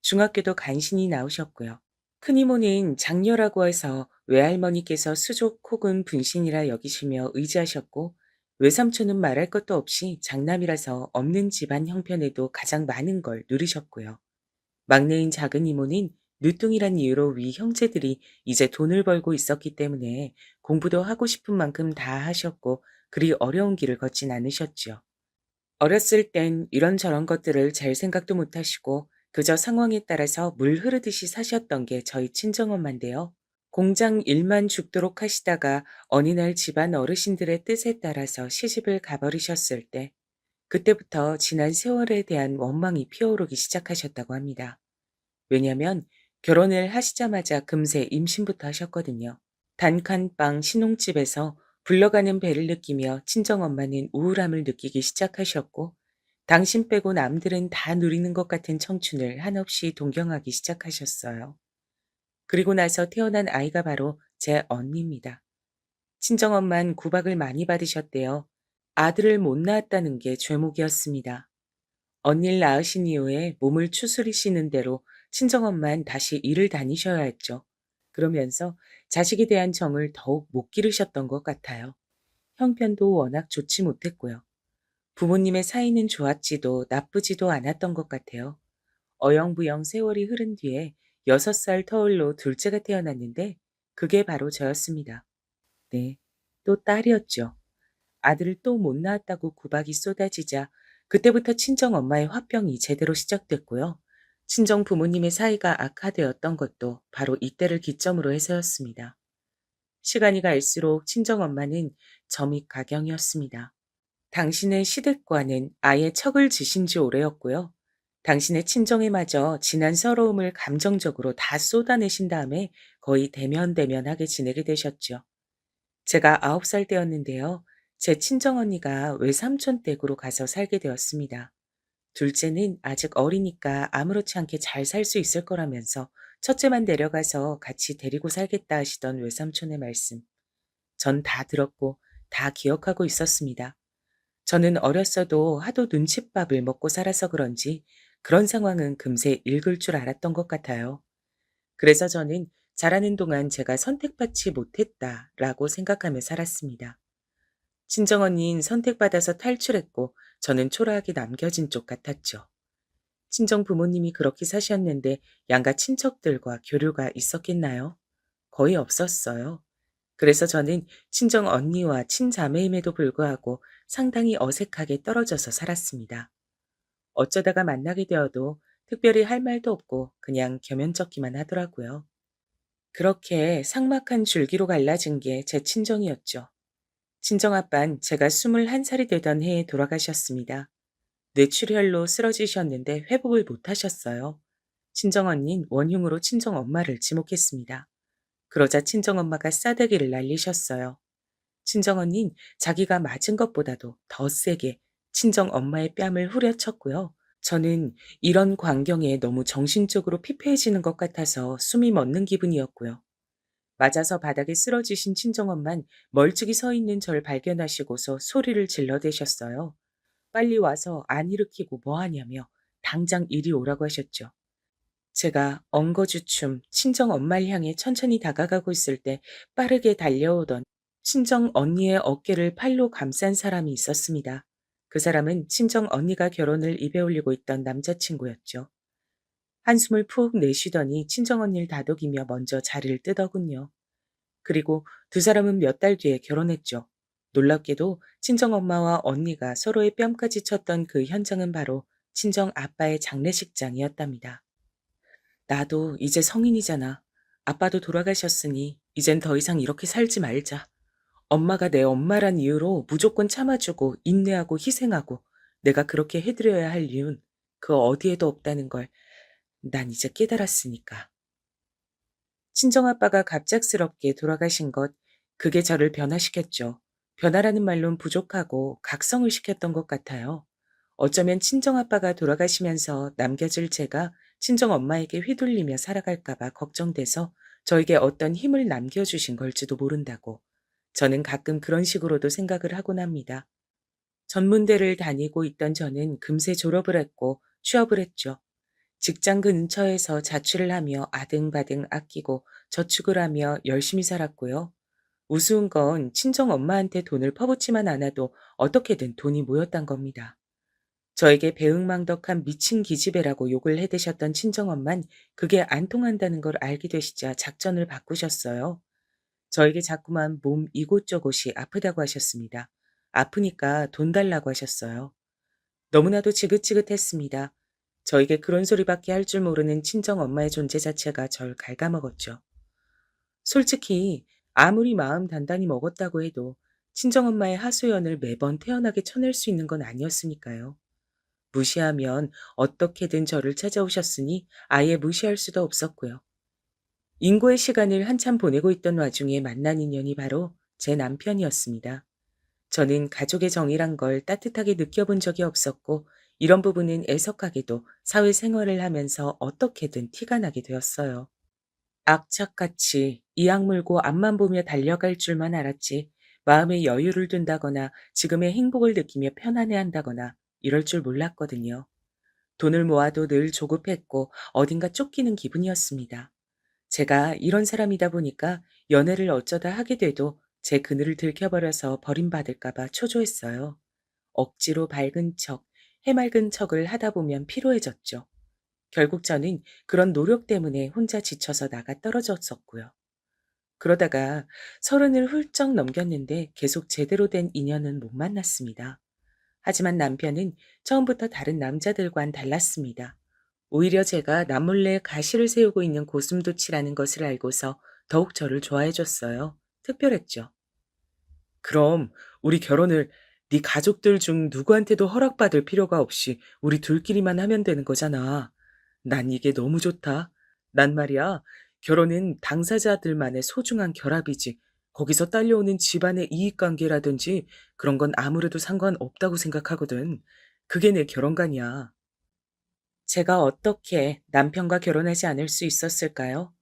중학교도 간신히 나오셨고요. 큰이모는 장녀라고 해서 외할머니께서 수족 혹은 분신이라 여기시며 의지하셨고 외삼촌은 말할 것도 없이 장남이라서 없는 집안 형편에도 가장 많은 걸 누리셨고요. 막내인 작은 이모는 늦둥이란 이유로 위 형제들이 이제 돈을 벌고 있었기 때문에 공부도 하고 싶은 만큼 다 하셨고 그리 어려운 길을 걷진 않으셨죠. 어렸을 땐 이런저런 것들을 잘 생각도 못 하시고 그저 상황에 따라서 물 흐르듯이 사셨던 게 저희 친정엄마인데요. 공장 일만 죽도록 하시다가 어느 날 집안 어르신들의 뜻에 따라서 시집을 가버리셨을 때 그때부터 지난 세월에 대한 원망이 피어오르기 시작하셨다고 합니다. 왜냐면 결혼을 하시자마자 금세 임신부터 하셨거든요. 단칸방 신혼집에서 굴러가는 배를 느끼며 친정엄마는 우울함을 느끼기 시작하셨고 당신 빼고 남들은 다 누리는 것 같은 청춘을 한없이 동경하기 시작하셨어요. 그리고 나서 태어난 아이가 바로 제 언니입니다. 친정엄만 구박을 많이 받으셨대요. 아들을 못 낳았다는 게 죄목이었습니다. 언니를 낳으신 이후에 몸을 추스리시는 대로 친정엄만 다시 일을 다니셔야 했죠. 그러면서 자식에 대한 정을 더욱 못 기르셨던 것 같아요. 형편도 워낙 좋지 못했고요. 부모님의 사이는 좋았지도 나쁘지도 않았던 것 같아요. 어영부영 세월이 흐른 뒤에 6살 터울로 둘째가 태어났는데 그게 바로 저였습니다. 네, 또 딸이었죠. 아들을 또 못 낳았다고 구박이 쏟아지자 그때부터 친정 엄마의 화병이 제대로 시작됐고요. 친정 부모님의 사이가 악화되었던 것도 바로 이때를 기점으로 해서였습니다. 시간이 갈수록 친정 엄마는 점이 가경이었습니다. 당신의 시댁과는 아예 척을 지신 지 오래였고요. 당신의 친정에마저 지난 서러움을 감정적으로 다 쏟아내신 다음에 거의 대면대면하게 지내게 되셨죠. 제가 9살 때였는데요. 제 친정언니가 외삼촌 댁으로 가서 살게 되었습니다. 둘째는 아직 어리니까 아무렇지 않게 잘 살 수 있을 거라면서 첫째만 데려가서 같이 데리고 살겠다 하시던 외삼촌의 말씀. 전 다 들었고 다 기억하고 있었습니다. 저는 어렸어도 하도 눈칫밥을 먹고 살아서 그런지 그런 상황은 금세 읽을 줄 알았던 것 같아요. 그래서 저는 자라는 동안 제가 선택받지 못했다라고 생각하며 살았습니다. 친정언니는 선택받아서 탈출했고 저는 초라하게 남겨진 쪽 같았죠. 친정 부모님이 그렇게 사셨는데 양가 친척들과 교류가 있었겠나요? 거의 없었어요. 그래서 저는 친정 언니와 친자매임에도 불구하고 상당히 어색하게 떨어져서 살았습니다. 어쩌다가 만나게 되어도 특별히 할 말도 없고 그냥 겸연쩍기만 하더라고요. 그렇게 삭막한 줄기로 갈라진 게 제 친정이었죠. 친정아빤 제가 21살이 되던 해에 돌아가셨습니다. 뇌출혈로 쓰러지셨는데 회복을 못 하셨어요. 친정언닌 원흉으로 친정엄마를 지목했습니다. 그러자 친정엄마가 싸대기를 날리셨어요. 친정언닌 자기가 맞은 것보다도 더 세게 친정엄마의 뺨을 후려쳤고요. 저는 이런 광경에 너무 정신적으로 피폐해지는 것 같아서 숨이 멎는 기분이었고요. 맞아서 바닥에 쓰러지신 친정엄만 멀찍이 서 있는 절 발견하시고서 소리를 질러대셨어요. 빨리 와서 안 일으키고 뭐 하냐며 당장 이리 오라고 하셨죠. 제가 엉거주춤 친정 엄마를 향해 천천히 다가가고 있을 때 빠르게 달려오던 친정 언니의 어깨를 팔로 감싼 사람이 있었습니다. 그 사람은 친정 언니가 결혼을 입에 올리고 있던 남자친구였죠. 한숨을 푹 내쉬더니 친정 언니를 다독이며 먼저 자리를 뜨더군요. 그리고 두 사람은 몇 달 뒤에 결혼했죠. 놀랍게도 친정엄마와 언니가 서로의 뺨까지 쳤던 그 현장은 바로 친정 아빠의 장례식장이었답니다. 나도 이제 성인이잖아. 아빠도 돌아가셨으니 이젠 더 이상 이렇게 살지 말자. 엄마가 내 엄마란 이유로 무조건 참아주고 인내하고 희생하고 내가 그렇게 해드려야 할 이유는 그 어디에도 없다는 걸 난 이제 깨달았으니까. 친정아빠가 갑작스럽게 돌아가신 것, 그게 저를 변화시켰죠. 변화라는 말론 부족하고 각성을 시켰던 것 같아요. 어쩌면 친정아빠가 돌아가시면서 남겨질 제가 친정엄마에게 휘둘리며 살아갈까봐 걱정돼서 저에게 어떤 힘을 남겨주신 걸지도 모른다고. 저는 가끔 그런 식으로도 생각을 하곤 합니다. 전문대를 다니고 있던 저는 금세 졸업을 했고 취업을 했죠. 직장 근처에서 자취를 하며 아등바등 아끼고 저축을 하며 열심히 살았고요. 우스운 건 친정 엄마한테 돈을 퍼붓지만 않아도 어떻게든 돈이 모였단 겁니다. 저에게 배응망덕한 미친 기집애라고 욕을 해대셨던 친정엄만 그게 안 통한다는 걸 알게 되시자 작전을 바꾸셨어요. 저에게 자꾸만 몸 이곳저곳이 아프다고 하셨습니다. 아프니까 돈 달라고 하셨어요. 너무나도 지긋지긋했습니다. 저에게 그런 소리밖에 할 줄 모르는 친정엄마의 존재 자체가 절 갉아먹었죠. 솔직히 아무리 마음 단단히 먹었다고 해도 친정엄마의 하소연을 매번 태연하게 쳐낼 수 있는 건 아니었으니까요. 무시하면 어떻게든 저를 찾아오셨으니 아예 무시할 수도 없었고요. 인고의 시간을 한참 보내고 있던 와중에 만난 인연이 바로 제 남편이었습니다. 저는 가족의 정이란 걸 따뜻하게 느껴본 적이 없었고 이런 부분은 애석하게도 사회생활을 하면서 어떻게든 티가 나게 되었어요. 악착같이 이악 물고 앞만 보며 달려갈 줄만 알았지 마음의 여유를 둔다거나 지금의 행복을 느끼며 편안해한다거나 이럴 줄 몰랐거든요. 돈을 모아도 늘 조급했고 어딘가 쫓기는 기분이었습니다. 제가 이런 사람이다 보니까 연애를 어쩌다 하게 돼도 제 그늘을 들켜버려서 버림받을까 봐 초조했어요. 억지로 밝은 척, 해맑은 척을 하다 보면 피로해졌죠. 결국 저는 그런 노력 때문에 혼자 지쳐서 나가 떨어졌었고요. 그러다가 서른을 훌쩍 넘겼는데 계속 제대로 된 인연은 못 만났습니다. 하지만 남편은 처음부터 다른 남자들과는 달랐습니다. 오히려 제가 남몰래 가시를 세우고 있는 고슴도치라는 것을 알고서 더욱 저를 좋아해 줬어요. 특별했죠. 그럼 우리 결혼을 네 가족들 중 누구한테도 허락받을 필요가 없이 우리 둘끼리만 하면 되는 거잖아. 난 이게 너무 좋다. 난 말이야, 결혼은 당사자들만의 소중한 결합이지. 거기서 딸려오는 집안의 이익관계라든지 그런 건 아무래도 상관없다고 생각하거든. 그게 내 결혼관이야. 제가 어떻게 남편과 결혼하지 않을 수 있었을까요?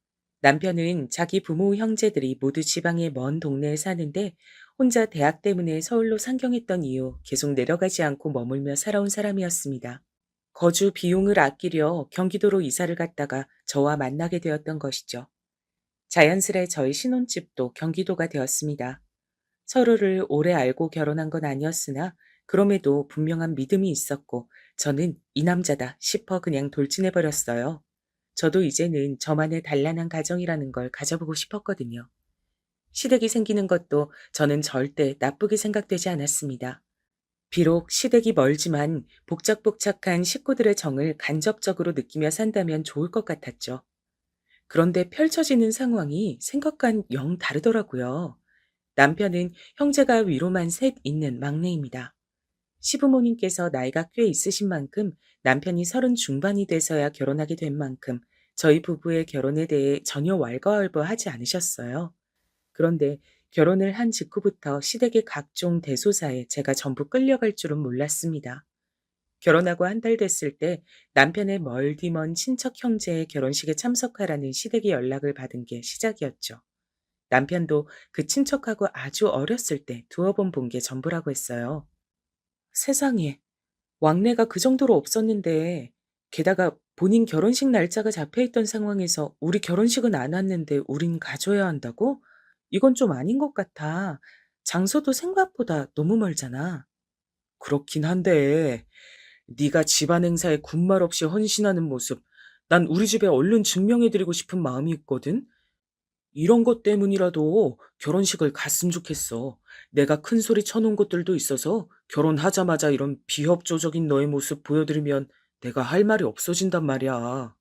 남편은 자기 부모 형제들이 모두 지방의 먼 동네에 사는데 혼자 대학 때문에 서울로 상경했던 이후 계속 내려가지 않고 머물며 살아온 사람이었습니다. 거주 비용을 아끼려 경기도로 이사를 갔다가 저와 만나게 되었던 것이죠. 자연스레 저희 신혼집도 경기도가 되었습니다. 서로를 오래 알고 결혼한 건 아니었으나 그럼에도 분명한 믿음이 있었고 저는 이 남자다 싶어 그냥 돌진해 버렸어요. 저도 이제는 저만의 단란한 가정이라는 걸 가져보고 싶었거든요. 시댁이 생기는 것도 저는 절대 나쁘게 생각되지 않았습니다. 비록 시댁이 멀지만 복작복작한 식구들의 정을 간접적으로 느끼며 산다면 좋을 것 같았죠. 그런데 펼쳐지는 상황이 생각과는 영 다르더라고요. 남편은 형제가 위로만 셋 있는 막내입니다. 시부모님께서 나이가 꽤 있으신 만큼 남편이 30 중반이 돼서야 결혼하게 된 만큼 저희 부부의 결혼에 대해 전혀 왈가왈부하지 않으셨어요. 그런데 결혼을 한 직후부터 시댁의 각종 대소사에 제가 전부 끌려갈 줄은 몰랐습니다. 결혼하고 한 달 됐을 때 남편의 멀디먼 친척 형제의 결혼식에 참석하라는 시댁의 연락을 받은 게 시작이었죠. 남편도 그 친척하고 아주 어렸을 때 두어 번 본 게 전부라고 했어요. 세상에, 왕래가 그 정도로 없었는데, 게다가 본인 결혼식 날짜가 잡혀 있던 상황에서 우리 결혼식은 안 왔는데 우린 가줘야 한다고? 이건 좀 아닌 것 같아. 장소도 생각보다 너무 멀잖아. 그렇긴 한데, 네가 집안 행사에 군말 없이 헌신하는 모습, 난 우리 집에 얼른 증명해드리고 싶은 마음이 있거든? 이런 것 때문이라도 결혼식을 갔으면 좋겠어. 내가 큰 소리 쳐놓은 것들도 있어서 결혼하자마자 이런 비협조적인 너의 모습 보여드리면 내가 할 말이 없어진단 말이야.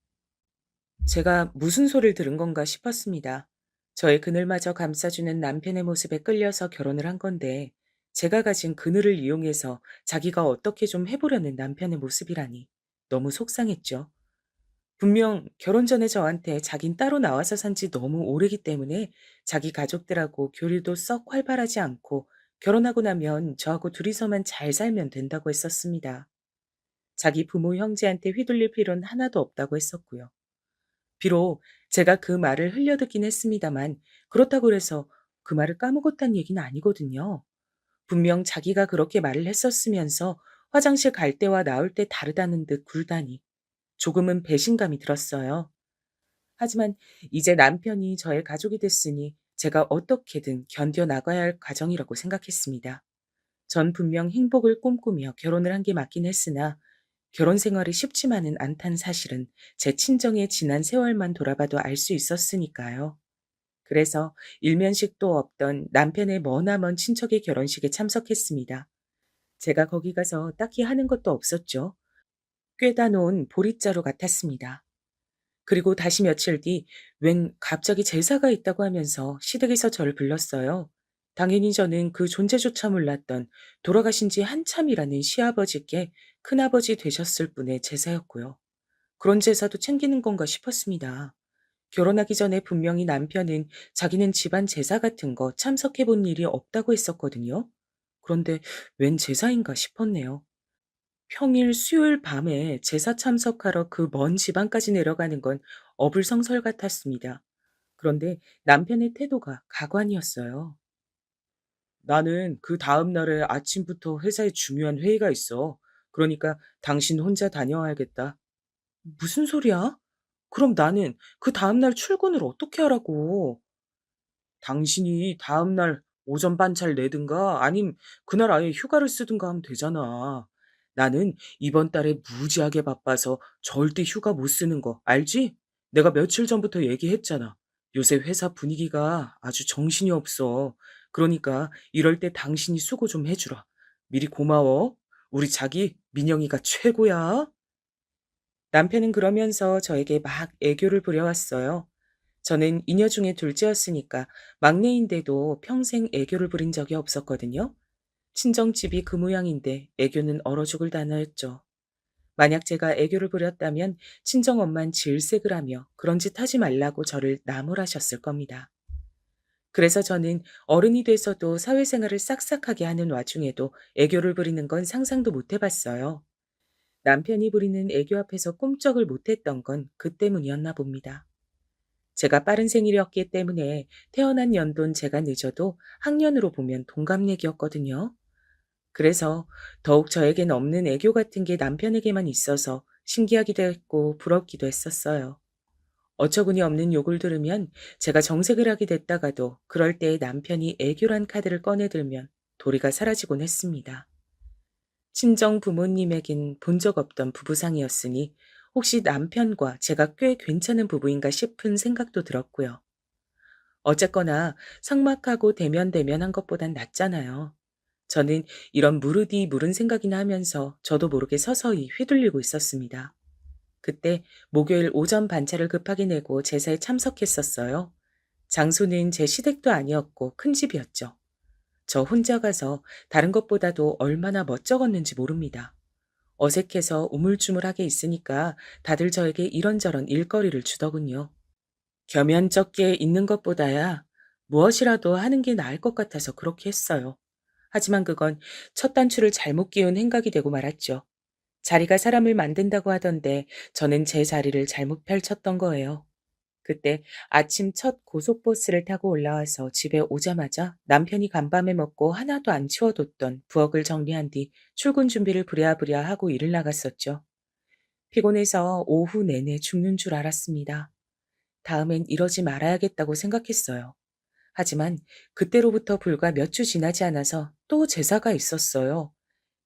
제가 무슨 소리를 들은 건가 싶었습니다. 저의 그늘마저 감싸주는 남편의 모습에 끌려서 결혼을 한 건데 제가 가진 그늘을 이용해서 자기가 어떻게 좀 해보려는 남편의 모습이라니 너무 속상했죠. 분명 결혼 전에 저한테 자긴 따로 나와서 산지 너무 오래기 때문에 자기 가족들하고 교류도 썩 활발하지 않고 결혼하고 나면 저하고 둘이서만 잘 살면 된다고 했었습니다. 자기 부모 형제한테 휘둘릴 필요는 하나도 없다고 했었고요. 비록 제가 그 말을 흘려듣긴 했습니다만 그렇다고 해서 그 말을 까먹었다는 얘기는 아니거든요. 분명 자기가 그렇게 말을 했었으면서 화장실 갈 때와 나올 때 다르다는 듯 굴다니 조금은 배신감이 들었어요. 하지만 이제 남편이 저의 가족이 됐으니 제가 어떻게든 견뎌나가야 할 과정이라고 생각했습니다. 전 분명 행복을 꿈꾸며 결혼을 한 게 맞긴 했으나 결혼 생활이 쉽지만은 않다는 사실은 제 친정의 지난 세월만 돌아봐도 알 수 있었으니까요. 그래서 일면식도 없던 남편의 머나먼 친척의 결혼식에 참석했습니다. 제가 거기 가서 딱히 하는 것도 없었죠. 꿰다 놓은 보릿자루 같았습니다. 그리고 다시 며칠 뒤 웬 갑자기 제사가 있다고 하면서 시댁에서 저를 불렀어요. 당연히 저는 그 존재조차 몰랐던 돌아가신 지 한참이라는 시아버지께 큰아버지 되셨을 분의 제사였고요. 그런 제사도 챙기는 건가 싶었습니다. 결혼하기 전에 분명히 남편은 자기는 집안 제사 같은 거 참석해 본 일이 없다고 했었거든요. 그런데 웬 제사인가 싶었네요. 평일 수요일 밤에 제사 참석하러 그 먼 지방까지 내려가는 건 어불성설 같았습니다. 그런데 남편의 태도가 가관이었어요. 나는 그 다음 날에 아침부터 회사에 중요한 회의가 있어. 그러니까 당신 혼자 다녀와야겠다. 무슨 소리야? 그럼 나는 그 다음 날 출근을 어떻게 하라고? 당신이 다음 날 오전 반차를 내든가 아님 그날 아예 휴가를 쓰든가 하면 되잖아. 나는 이번 달에 무지하게 바빠서 절대 휴가 못 쓰는 거 알지? 내가 며칠 전부터 얘기했잖아. 요새 회사 분위기가 아주 정신이 없어. 그러니까 이럴 때 당신이 수고 좀 해주라. 미리 고마워. 우리 자기 민영이가 최고야. 남편은 그러면서 저에게 막 애교를 부려왔어요. 저는 이녀 중에 둘째였으니까 막내인데도 평생 애교를 부린 적이 없었거든요. 친정집이 그 모양인데 애교는 얼어 죽을 단어였죠. 만약 제가 애교를 부렸다면 친정엄만 질색을 하며 그런 짓 하지 말라고 저를 나무라셨을 겁니다. 그래서 저는 어른이 돼서도 사회생활을 싹싹하게 하는 와중에도 애교를 부리는 건 상상도 못 해봤어요. 남편이 부리는 애교 앞에서 꼼짝을 못했던 건 그 때문이었나 봅니다. 제가 빠른 생일이었기 때문에 태어난 연도는 제가 늦어도 학년으로 보면 동갑내기였거든요. 그래서 더욱 저에겐 없는 애교 같은 게 남편에게만 있어서 신기하기도 했고 부럽기도 했었어요. 어처구니 없는 욕을 들으면 제가 정색을 하게 됐다가도 그럴 때 남편이 애교란 카드를 꺼내들면 도리가 사라지곤 했습니다. 친정 부모님에겐 본 적 없던 부부상이었으니 혹시 남편과 제가 꽤 괜찮은 부부인가 싶은 생각도 들었고요. 어쨌거나 삭막하고 대면대면한 것보단 낫잖아요. 저는 이런 무르디 물은 생각이나 하면서 저도 모르게 서서히 휘둘리고 있었습니다. 그때 목요일 오전 반차를 급하게 내고 제사에 참석했었어요. 장소는 제 시댁도 아니었고 큰 집이었죠. 저 혼자 가서 다른 것보다도 얼마나 멋쩍었는지 모릅니다. 어색해서 우물쭈물하게 있으니까 다들 저에게 이런저런 일거리를 주더군요. 겸연쩍게 있는 것보다야 무엇이라도 하는 게 나을 것 같아서 그렇게 했어요. 하지만 그건 첫 단추를 잘못 끼운 행각이 되고 말았죠. 자리가 사람을 만든다고 하던데 저는 제 자리를 잘못 펼쳤던 거예요. 그때 아침 첫 고속버스를 타고 올라와서 집에 오자마자 남편이 간밤에 먹고 하나도 안 치워뒀던 부엌을 정리한 뒤 출근 준비를 부랴부랴 하고 일을 나갔었죠. 피곤해서 오후 내내 죽는 줄 알았습니다. 다음엔 이러지 말아야겠다고 생각했어요. 하지만 그때로부터 불과 몇 주 지나지 않아서 또 제사가 있었어요.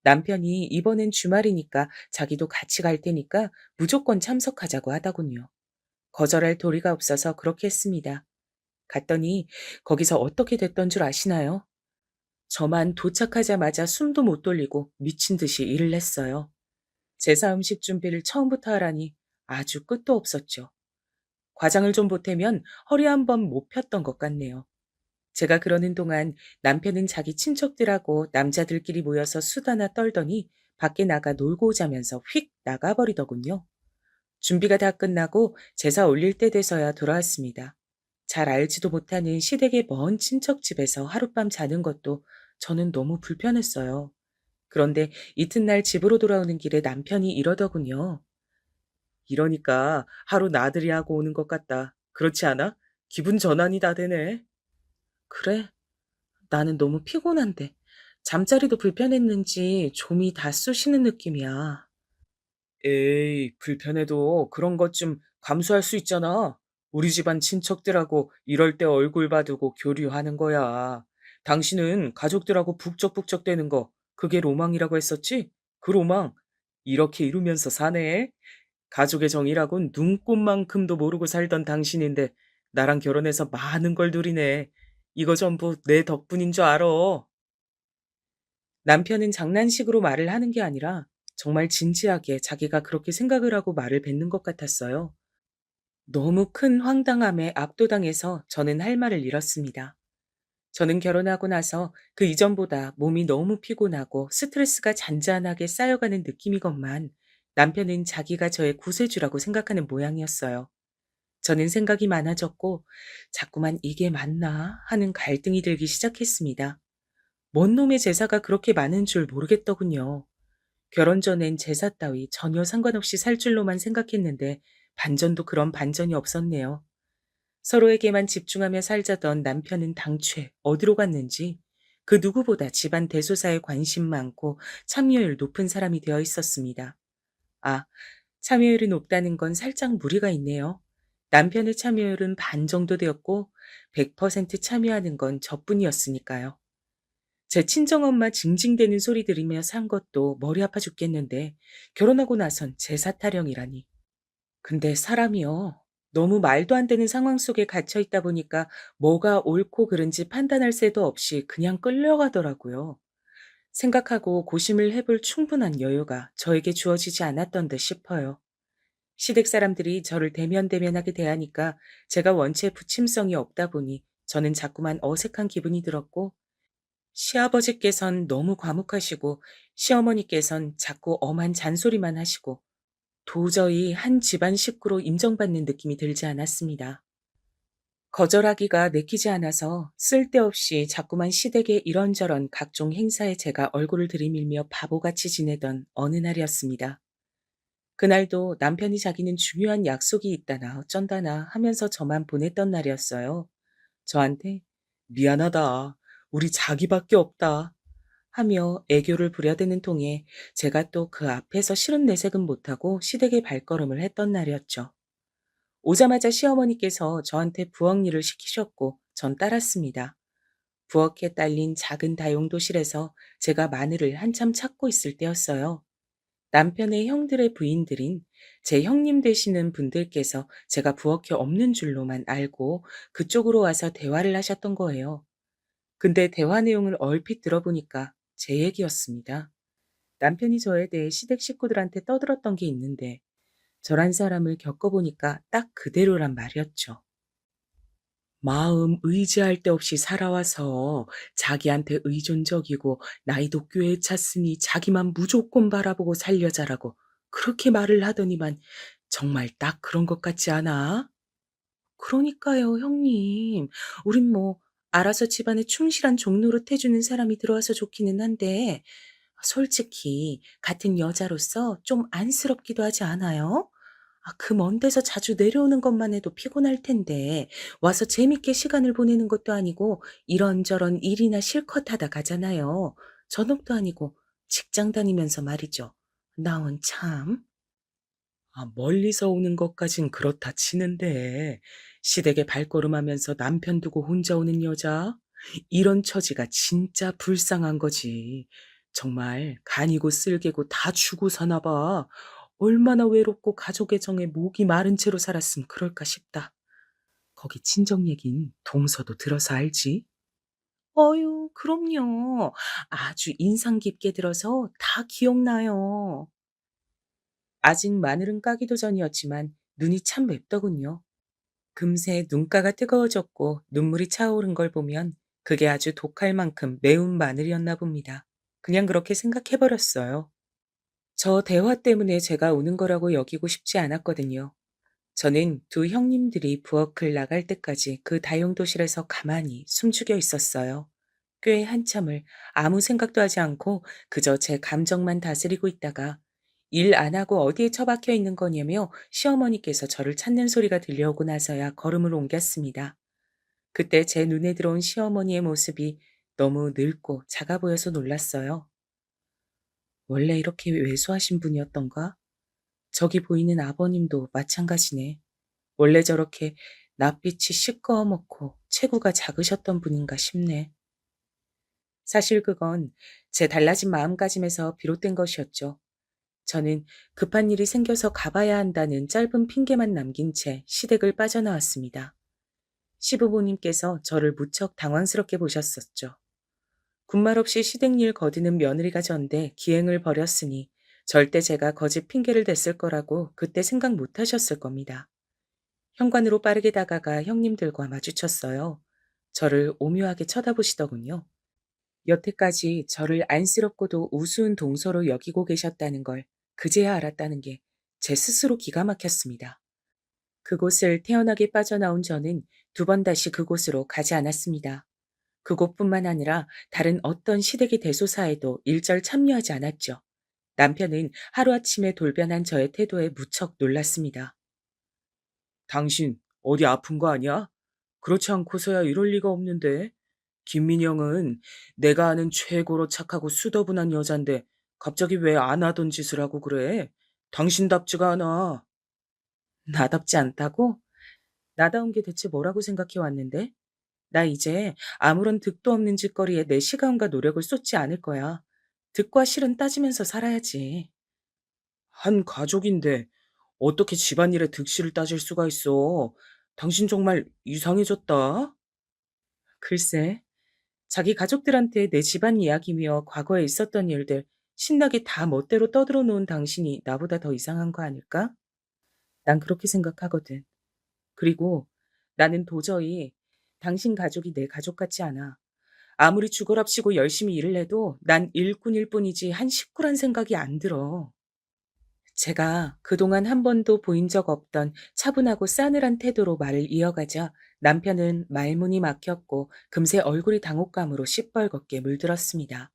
남편이 이번엔 주말이니까 자기도 같이 갈 테니까 무조건 참석하자고 하더군요. 거절할 도리가 없어서 그렇게 했습니다. 갔더니 거기서 어떻게 됐던 줄 아시나요? 저만 도착하자마자 숨도 못 돌리고 미친 듯이 일을 했어요. 제사 음식 준비를 처음부터 하라니 아주 끝도 없었죠. 과장을 좀 보태면 허리 한 번 못 폈던 것 같네요. 제가 그러는 동안 남편은 자기 친척들하고 남자들끼리 모여서 수다나 떨더니 밖에 나가 놀고 오자면서 휙 나가버리더군요. 준비가 다 끝나고 제사 올릴 때 돼서야 돌아왔습니다. 잘 알지도 못하는 시댁의 먼 친척 집에서 하룻밤 자는 것도 저는 너무 불편했어요. 그런데 이튿날 집으로 돌아오는 길에 남편이 이러더군요. 이러니까 하루 나들이 하고 오는 것 같다. 그렇지 않아? 기분 전환이 다 되네. 그래? 나는 너무 피곤한데. 잠자리도 불편했는지 좀이 다 쑤시는 느낌이야. 에이, 불편해도 그런 것 좀 감수할 수 있잖아. 우리 집안 친척들하고 이럴 때 얼굴 봐두고 교류하는 거야. 당신은 가족들하고 북적북적 대는 거, 그게 로망이라고 했었지? 그 로망, 이렇게 이루면서 사네. 가족의 정이라곤 눈꽃만큼도 모르고 살던 당신인데, 나랑 결혼해서 많은 걸 누리네. 이거 전부 내 덕분인 줄 알아. 남편은 장난식으로 말을 하는 게 아니라 정말 진지하게 자기가 그렇게 생각을 하고 말을 뱉는 것 같았어요. 너무 큰 황당함에 압도당해서 저는 할 말을 잃었습니다. 저는 결혼하고 나서 그 이전보다 몸이 너무 피곤하고 스트레스가 잔잔하게 쌓여가는 느낌이건만 남편은 자기가 저의 구세주라고 생각하는 모양이었어요. 저는 생각이 많아졌고 자꾸만 이게 맞나 하는 갈등이 들기 시작했습니다. 뭔 놈의 제사가 그렇게 많은 줄 모르겠더군요. 결혼 전엔 제사 따위 전혀 상관없이 살 줄로만 생각했는데 반전도 그런 반전이 없었네요. 서로에게만 집중하며 살자던 남편은 당최 어디로 갔는지 그 누구보다 집안 대소사에 관심 많고 참여율 높은 사람이 되어 있었습니다. 아, 참여율이 높다는 건 살짝 무리가 있네요. 남편의 참여율은 반 정도 되었고 100% 참여하는 건 저뿐이었으니까요. 제 친정엄마 징징대는 소리 들으며 산 것도 머리 아파 죽겠는데 결혼하고 나선 제사 타령이라니. 근데 사람이요. 너무 말도 안 되는 상황 속에 갇혀 있다 보니까 뭐가 옳고 그른지 판단할 새도 없이 그냥 끌려가더라고요. 생각하고 고심을 해볼 충분한 여유가 저에게 주어지지 않았던 듯 싶어요. 시댁 사람들이 저를 대면대면하게 대하니까 제가 원체 부침성이 없다 보니 저는 자꾸만 어색한 기분이 들었고 시아버지께선 너무 과묵하시고 시어머니께선 자꾸 엄한 잔소리만 하시고 도저히 한 집안 식구로 인정받는 느낌이 들지 않았습니다. 거절하기가 내키지 않아서 쓸데없이 자꾸만 시댁의 이런저런 각종 행사에 제가 얼굴을 들이밀며 바보같이 지내던 어느 날이었습니다. 그날도 남편이 자기는 중요한 약속이 있다나 어쩐다나 하면서 저만 보냈던 날이었어요. 저한테 미안하다. 우리 자기밖에 없다. 하며 애교를 부려대는 통에 제가 또 그 앞에서 싫은 내색은 못하고 시댁의 발걸음을 했던 날이었죠. 오자마자 시어머니께서 저한테 부엌 일을 시키셨고 전 따랐습니다. 부엌에 딸린 작은 다용도실에서 제가 마늘을 한참 찾고 있을 때였어요. 남편의 형들의 부인들인 제 형님 되시는 분들께서 제가 부엌에 없는 줄로만 알고 그쪽으로 와서 대화를 하셨던 거예요. 근데 대화 내용을 얼핏 들어보니까 제 얘기였습니다. 남편이 저에 대해 시댁 식구들한테 떠들었던 게 있는데 저란 사람을 겪어보니까 딱 그대로란 말이었죠. 마음 의지할 데 없이 살아와서 자기한테 의존적이고 나이도 꽤 찼으니 자기만 무조건 바라보고 살려 자라고 그렇게 말을 하더니만 정말 딱 그런 것 같지 않아? 그러니까요, 형님. 우린 뭐 알아서 집안에 충실한 종노릇 해주는 사람이 들어와서 좋기는 한데 솔직히 같은 여자로서 좀 안쓰럽기도 하지 않아요? 그 먼 데서 자주 내려오는 것만 해도 피곤할 텐데 와서 재밌게 시간을 보내는 것도 아니고 이런저런 일이나 실컷 하다 가잖아요. 전업도 아니고 직장 다니면서 말이죠. 나원 참. 멀리서 오는 것까진 그렇다 치는데 시댁에 발걸음하면서 남편 두고 혼자 오는 여자? 이런 처지가 진짜 불쌍한 거지. 정말 간이고 쓸개고 다 주고 사나 봐. 얼마나 외롭고 가족의 정에 목이 마른 채로 살았으면 그럴까 싶다. 거기 친정 얘긴 동서도 들어서 알지? 어유, 그럼요. 아주 인상 깊게 들어서 다 기억나요. 아직 마늘은 까기도 전이었지만 눈이 참 맵더군요. 금세 눈가가 뜨거워졌고 눈물이 차오른 걸 보면 그게 아주 독할 만큼 매운 마늘이었나 봅니다. 그냥 그렇게 생각해버렸어요. 저 대화 때문에 제가 우는 거라고 여기고 싶지 않았거든요. 저는 두 형님들이 부엌을 나갈 때까지 그 다용도실에서 가만히 숨죽여 있었어요. 꽤 한참을 아무 생각도 하지 않고 그저 제 감정만 다스리고 있다가 일 안 하고 어디에 처박혀 있는 거냐며 시어머니께서 저를 찾는 소리가 들려오고 나서야 걸음을 옮겼습니다. 그때 제 눈에 들어온 시어머니의 모습이 너무 늙고 작아 보여서 놀랐어요. 원래 이렇게 왜소하신 분이었던가? 저기 보이는 아버님도 마찬가지네. 원래 저렇게 낯빛이 시꺼멓고 체구가 작으셨던 분인가 싶네. 사실 그건 제 달라진 마음가짐에서 비롯된 것이었죠. 저는 급한 일이 생겨서 가봐야 한다는 짧은 핑계만 남긴 채 시댁을 빠져나왔습니다. 시부모님께서 저를 무척 당황스럽게 보셨었죠. 군말 없이 시댁 일 거드는 며느리가 전데 기행을 벌였으니 절대 제가 거짓 핑계를 댔을 거라고 그때 생각 못 하셨을 겁니다. 현관으로 빠르게 다가가 형님들과 마주쳤어요. 저를 오묘하게 쳐다보시더군요. 여태까지 저를 안쓰럽고도 우스운 동서로 여기고 계셨다는 걸 그제야 알았다는 게 제 스스로 기가 막혔습니다. 그곳을 태연하게 빠져나온 저는 두 번 다시 그곳으로 가지 않았습니다. 그곳뿐만 아니라 다른 어떤 시댁의 대소사에도 일절 참여하지 않았죠. 남편은 하루아침에 돌변한 저의 태도에 무척 놀랐습니다. 당신 어디 아픈 거 아니야? 그렇지 않고서야 이럴 리가 없는데. 김민영은 내가 아는 최고로 착하고 수더분한 여잔데 갑자기 왜 안 하던 짓을 하고 그래? 당신답지가 않아. 나답지 않다고? 나다운 게 대체 뭐라고 생각해 왔는데? 나 이제 아무런 득도 없는 짓거리에 내 시간과 노력을 쏟지 않을 거야. 득과 실은 따지면서 살아야지. 한 가족인데 어떻게 집안일에 득실을 따질 수가 있어? 당신 정말 이상해졌다. 글쎄, 자기 가족들한테 내 집안 이야기며 과거에 있었던 일들 신나게 다 멋대로 떠들어 놓은 당신이 나보다 더 이상한 거 아닐까? 난 그렇게 생각하거든. 그리고 나는 도저히 당신 가족이 내 가족 같지 않아. 아무리 죽어랍시고 열심히 일을 해도 난 일꾼일 뿐이지 한 식구란 생각이 안 들어. 제가 그동안 한 번도 보인 적 없던 차분하고 싸늘한 태도로 말을 이어가자 남편은 말문이 막혔고 금세 얼굴이 당혹감으로 시뻘겋게 물들었습니다.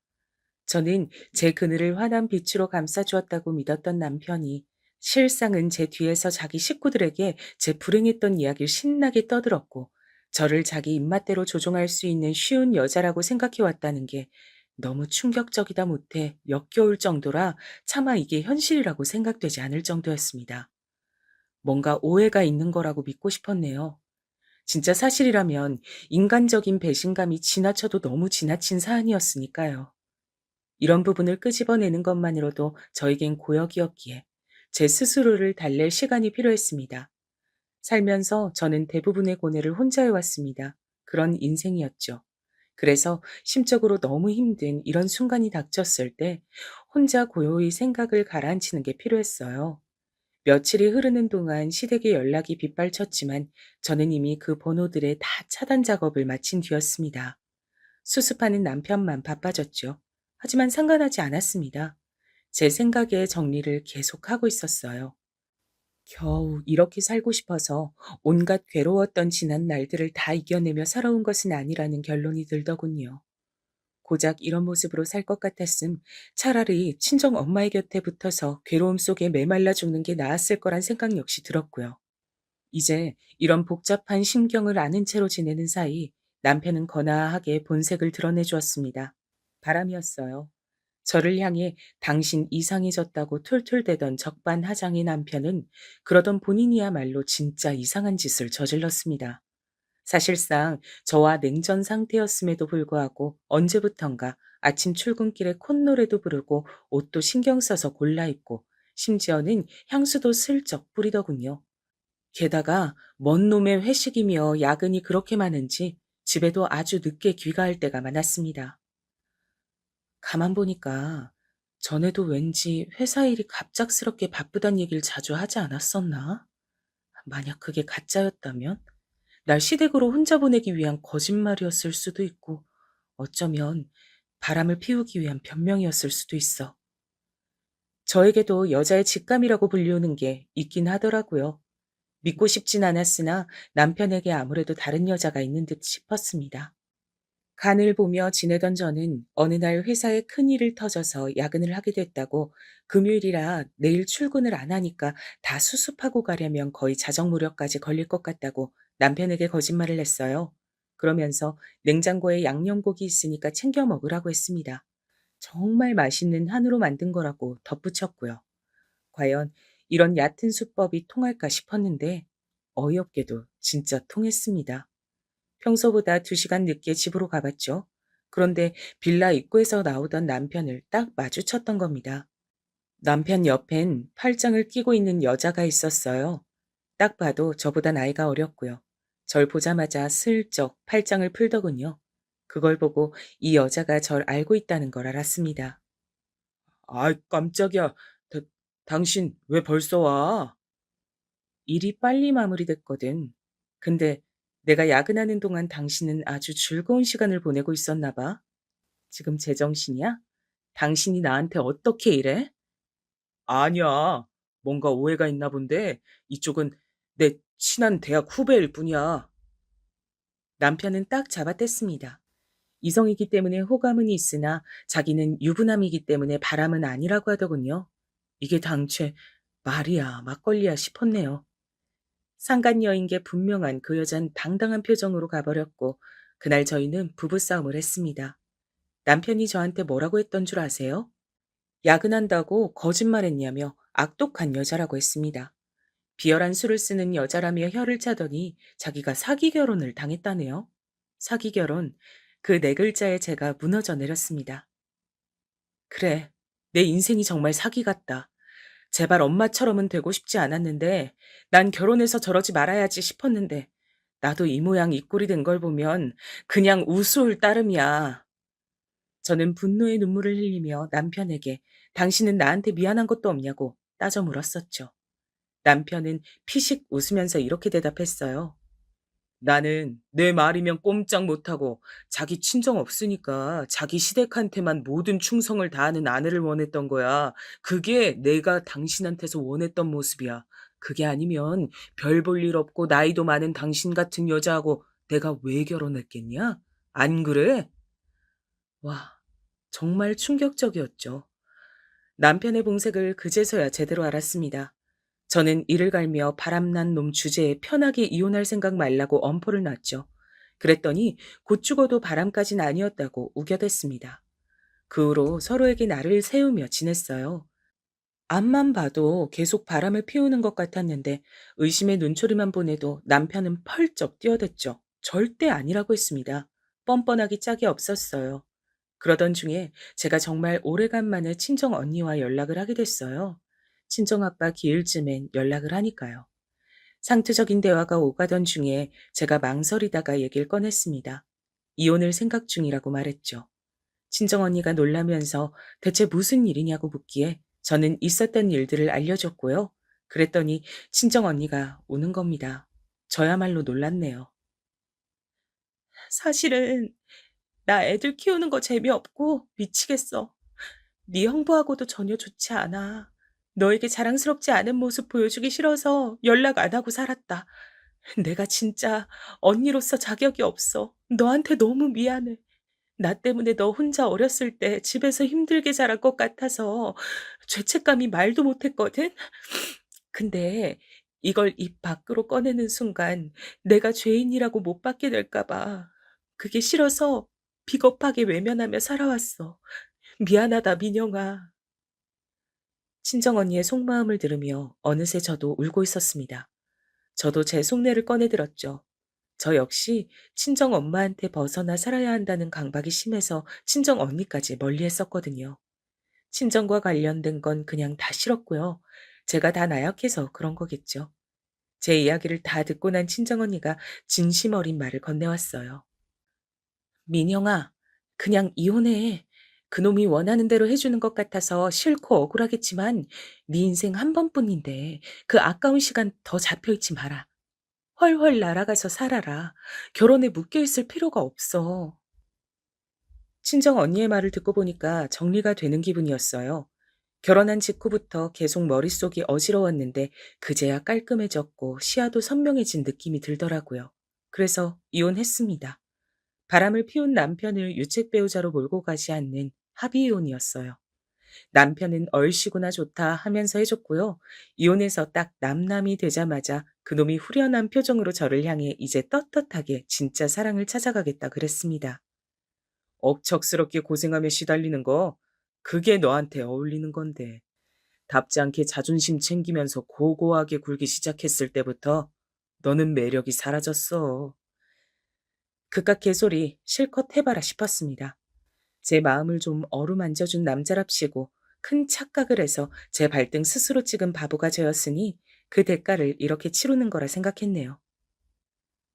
저는 제 그늘을 환한 빛으로 감싸주었다고 믿었던 남편이 실상은 제 뒤에서 자기 식구들에게 제 불행했던 이야기를 신나게 떠들었고 저를 자기 입맛대로 조종할 수 있는 쉬운 여자라고 생각해 왔다는 게 너무 충격적이다 못해 역겨울 정도라 차마 이게 현실이라고 생각되지 않을 정도였습니다. 뭔가 오해가 있는 거라고 믿고 싶었네요. 진짜 사실이라면 인간적인 배신감이 지나쳐도 너무 지나친 사안이었으니까요. 이런 부분을 끄집어내는 것만으로도 저에겐 고역이었기에 제 스스로를 달랠 시간이 필요했습니다. 살면서 저는 대부분의 고뇌를 혼자 해왔습니다. 그런 인생이었죠. 그래서 심적으로 너무 힘든 이런 순간이 닥쳤을 때 혼자 고요히 생각을 가라앉히는 게 필요했어요. 며칠이 흐르는 동안 시댁에 연락이 빗발쳤지만 저는 이미 그 번호들의 다 차단 작업을 마친 뒤였습니다. 수습하는 남편만 바빠졌죠. 하지만 상관하지 않았습니다. 제 생각의 정리를 계속하고 있었어요. 겨우 이렇게 살고 싶어서 온갖 괴로웠던 지난 날들을 다 이겨내며 살아온 것은 아니라는 결론이 들더군요. 고작 이런 모습으로 살 것 같았음 차라리 친정 엄마의 곁에 붙어서 괴로움 속에 메말라 죽는 게 나았을 거란 생각 역시 들었고요. 이제 이런 복잡한 심경을 아는 채로 지내는 사이 남편은 거나하게 본색을 드러내 주었습니다. 바람이었어요. 저를 향해 당신 이상해졌다고 툴툴대던 적반하장의 남편은 그러던 본인이야말로 진짜 이상한 짓을 저질렀습니다. 사실상 저와 냉전 상태였음에도 불구하고 언제부턴가 아침 출근길에 콧노래도 부르고 옷도 신경 써서 골라 입고 심지어는 향수도 슬쩍 뿌리더군요. 게다가 먼 놈의 회식이며 야근이 그렇게 많은지 집에도 아주 늦게 귀가할 때가 많았습니다. 가만 보니까 전에도 왠지 회사 일이 갑작스럽게 바쁘단 얘기를 자주 하지 않았었나? 만약 그게 가짜였다면 날 시댁으로 혼자 보내기 위한 거짓말이었을 수도 있고 어쩌면 바람을 피우기 위한 변명이었을 수도 있어. 저에게도 여자의 직감이라고 불리우는 게 있긴 하더라고요. 믿고 싶진 않았으나 남편에게 아무래도 다른 여자가 있는 듯 싶었습니다. 간을 보며 지내던 저는 어느 날 회사에 큰일을 터져서 야근을 하게 됐다고 금요일이라 내일 출근을 안 하니까 다 수습하고 가려면 거의 자정무렵까지 걸릴 것 같다고 남편에게 거짓말을 했어요. 그러면서 냉장고에 양념고기 있으니까 챙겨 먹으라고 했습니다. 정말 맛있는 한우로 만든 거라고 덧붙였고요. 과연 이런 얕은 수법이 통할까 싶었는데 어이없게도 진짜 통했습니다. 평소보다 2시간 늦게 집으로 가봤죠. 그런데 빌라 입구에서 나오던 남편을 딱 마주쳤던 겁니다. 남편 옆엔 팔짱을 끼고 있는 여자가 있었어요. 딱 봐도 저보다 나이가 어렸고요. 절 보자마자 슬쩍 팔짱을 풀더군요. 그걸 보고 이 여자가 절 알고 있다는 걸 알았습니다. 아, 깜짝이야. 다, 당신 왜 벌써 와? 일이 빨리 마무리됐거든. 근데 내가 야근하는 동안 당신은 아주 즐거운 시간을 보내고 있었나 봐. 지금 제정신이야? 당신이 나한테 어떻게 이래? 아니야. 뭔가 오해가 있나 본데 이쪽은 내 친한 대학 후배일 뿐이야. 남편은 딱 잡아댔습니다. 이성이기 때문에 호감은 있으나 자기는 유부남이기 때문에 바람은 아니라고 하더군요. 이게 당최 말이야, 막걸리야 싶었네요. 상간녀인 게 분명한 그 여잔 당당한 표정으로 가버렸고 그날 저희는 부부싸움을 했습니다. 남편이 저한테 뭐라고 했던 줄 아세요? 야근한다고 거짓말했냐며 악독한 여자라고 했습니다. 비열한 수를 쓰는 여자라며 혀를 차더니 자기가 사기 결혼을 당했다네요. 사기 결혼, 그 네 글자에 제가 무너져 내렸습니다. 그래, 내 인생이 정말 사기 같다. 제발 엄마처럼은 되고 싶지 않았는데 난 결혼해서 저러지 말아야지 싶었는데 나도 이 모양 이 꼴이 된 걸 보면 그냥 우스울 따름이야. 저는 분노의 눈물을 흘리며 남편에게 당신은 나한테 미안한 것도 없냐고 따져 물었었죠. 남편은 피식 웃으면서 이렇게 대답했어요. 나는 내 말이면 꼼짝 못하고 자기 친정 없으니까 자기 시댁한테만 모든 충성을 다하는 아내를 원했던 거야. 그게 내가 당신한테서 원했던 모습이야. 그게 아니면 별 볼 일 없고 나이도 많은 당신 같은 여자하고 내가 왜 결혼했겠냐? 안 그래? 와, 정말 충격적이었죠. 남편의 봉색을 그제서야 제대로 알았습니다. 저는 이를 갈며 바람난 놈 주제에 편하게 이혼할 생각 말라고 엄포를 놨죠. 그랬더니 곧 죽어도 바람까진 아니었다고 우겨댔습니다. 그 후로 서로에게 날을 세우며 지냈어요. 앞만 봐도 계속 바람을 피우는 것 같았는데 의심의 눈초리만 보내도 남편은 펄쩍 뛰어댔죠. 절대 아니라고 했습니다. 뻔뻔하기 짝이 없었어요. 그러던 중에 제가 정말 오래간만에 친정 언니와 연락을 하게 됐어요. 친정 아빠 기일쯤엔 연락을 하니까요. 상투적인 대화가 오가던 중에 제가 망설이다가 얘기를 꺼냈습니다. 이혼을 생각 중이라고 말했죠. 친정 언니가 놀라면서 대체 무슨 일이냐고 묻기에 저는 있었던 일들을 알려줬고요. 그랬더니 친정 언니가 우는 겁니다. 저야말로 놀랐네요. 사실은 나 애들 키우는 거 재미없고 미치겠어. 네 형부하고도 전혀 좋지 않아. 너에게 자랑스럽지 않은 모습 보여주기 싫어서 연락 안 하고 살았다. 내가 진짜 언니로서 자격이 없어. 너한테 너무 미안해. 나 때문에 너 혼자 어렸을 때 집에서 힘들게 자랄 것 같아서 죄책감이 말도 못했거든? 근데 이걸 입 밖으로 꺼내는 순간 내가 죄인이라고 못 받게 될까 봐. 그게 싫어서 비겁하게 외면하며 살아왔어. 미안하다, 민영아. 친정언니의 속마음을 들으며 어느새 저도 울고 있었습니다. 저도 제 속내를 꺼내들었죠. 저 역시 친정 엄마한테 벗어나 살아야 한다는 강박이 심해서 친정 언니까지 멀리 했었거든요. 친정과 관련된 건 그냥 다 싫었고요. 제가 다 나약해서 그런 거겠죠. 제 이야기를 다 듣고 난 친정 언니가 진심 어린 말을 건네왔어요. 민영아, 그냥 이혼해. 그놈이 원하는 대로 해주는 것 같아서 싫고 억울하겠지만 네 인생 한 번뿐인데 그 아까운 시간 더 잡혀있지 마라. 훨훨 날아가서 살아라. 결혼에 묶여있을 필요가 없어. 친정 언니의 말을 듣고 보니까 정리가 되는 기분이었어요. 결혼한 직후부터 계속 머릿속이 어지러웠는데 그제야 깔끔해졌고 시야도 선명해진 느낌이 들더라고요. 그래서 이혼했습니다. 바람을 피운 남편을 유책 배우자로 몰고 가지 않는 합의 이혼이었어요. 남편은 얼씨구나 좋다 하면서 해줬고요. 이혼해서 딱 남남이 되자마자 그놈이 후련한 표정으로 저를 향해 이제 떳떳하게 진짜 사랑을 찾아가겠다 그랬습니다. 억척스럽게 고생하며 시달리는 거, 그게 너한테 어울리는 건데. 답지 않게 자존심 챙기면서 고고하게 굴기 시작했을 때부터 너는 매력이 사라졌어. 그깟 개소리 실컷 해봐라 싶었습니다. 제 마음을 좀 어루만져준 남자랍시고 큰 착각을 해서 제 발등 스스로 찍은 바보가 되었으니 그 대가를 이렇게 치르는 거라 생각했네요.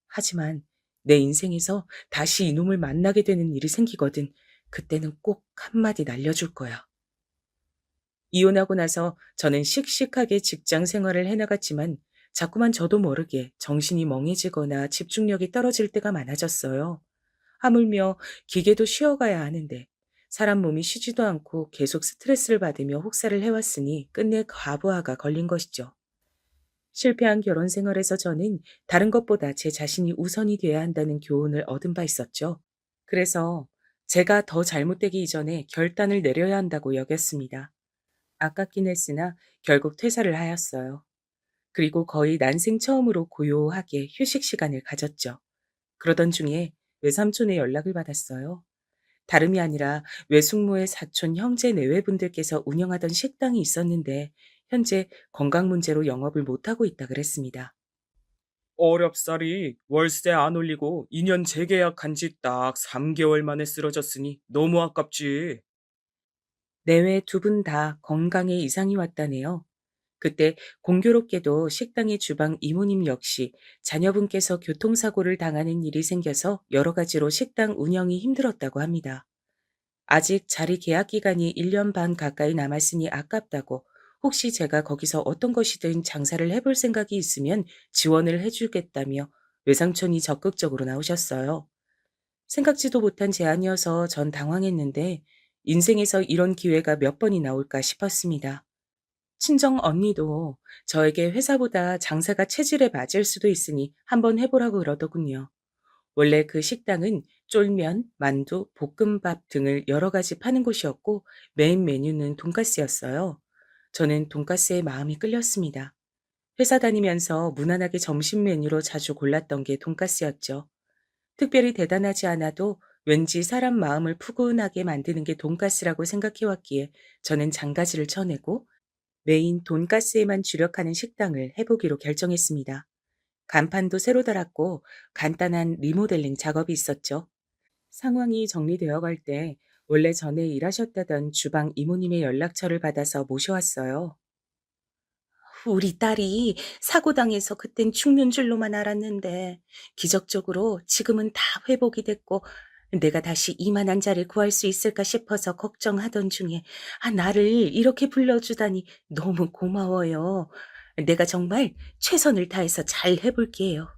하지만 내 인생에서 다시 이놈을 만나게 되는 일이 생기거든 그때는 꼭 한마디 날려줄 거야. 이혼하고 나서 저는 씩씩하게 직장 생활을 해나갔지만 자꾸만 저도 모르게 정신이 멍해지거나 집중력이 떨어질 때가 많아졌어요. 하물며 기계도 쉬어가야 하는데 사람 몸이 쉬지도 않고 계속 스트레스를 받으며 혹사를 해왔으니 끝내 과부하가 걸린 것이죠. 실패한 결혼 생활에서 저는 다른 것보다 제 자신이 우선이 돼야 한다는 교훈을 얻은 바 있었죠. 그래서 제가 더 잘못되기 이전에 결단을 내려야 한다고 여겼습니다. 아깝긴 했으나 결국 퇴사를 하였어요. 그리고 거의 난생 처음으로 고요하게 휴식 시간을 가졌죠. 그러던 중에 외삼촌의 연락을 받았어요. 다름이 아니라 외숙모의 사촌 형제 내외분들께서 운영하던 식당이 있었는데 현재 건강 문제로 영업을 못하고 있다 그랬습니다. 어렵사리 월세 안 올리고 2년 재계약한 지 딱 3개월 만에 쓰러졌으니 너무 아깝지. 내외 두 분 다 건강에 이상이 왔다네요. 그때 공교롭게도 식당의 주방 이모님 역시 자녀분께서 교통사고를 당하는 일이 생겨서 여러 가지로 식당 운영이 힘들었다고 합니다. 아직 자리 계약 기간이 1년 반 가까이 남았으니 아깝다고 혹시 제가 거기서 어떤 것이든 장사를 해볼 생각이 있으면 지원을 해주겠다며 외삼촌이 적극적으로 나오셨어요. 생각지도 못한 제안이어서 전 당황했는데 인생에서 이런 기회가 몇 번이나 올까 싶었습니다. 친정 언니도 저에게 회사보다 장사가 체질에 맞을 수도 있으니 한번 해보라고 그러더군요. 원래 그 식당은 쫄면, 만두, 볶음밥 등을 여러 가지 파는 곳이었고 메인 메뉴는 돈가스였어요. 저는 돈가스에 마음이 끌렸습니다. 회사 다니면서 무난하게 점심 메뉴로 자주 골랐던 게 돈가스였죠. 특별히 대단하지 않아도 왠지 사람 마음을 푸근하게 만드는 게 돈가스라고 생각해왔기에 저는 장가지를 쳐내고 메인 돈가스에만 주력하는 식당을 해보기로 결정했습니다. 간판도 새로 달았고 간단한 리모델링 작업이 있었죠. 상황이 정리되어 갈 때 원래 전에 일하셨다던 주방 이모님의 연락처를 받아서 모셔왔어요. 우리 딸이 사고 당해서 그땐 죽는 줄로만 알았는데 기적적으로 지금은 다 회복이 됐고 내가 다시 이만한 자리를 구할 수 있을까 싶어서 걱정하던 중에 나를 이렇게 불러주다니 너무 고마워요. 내가 정말 최선을 다해서 잘 해볼게요.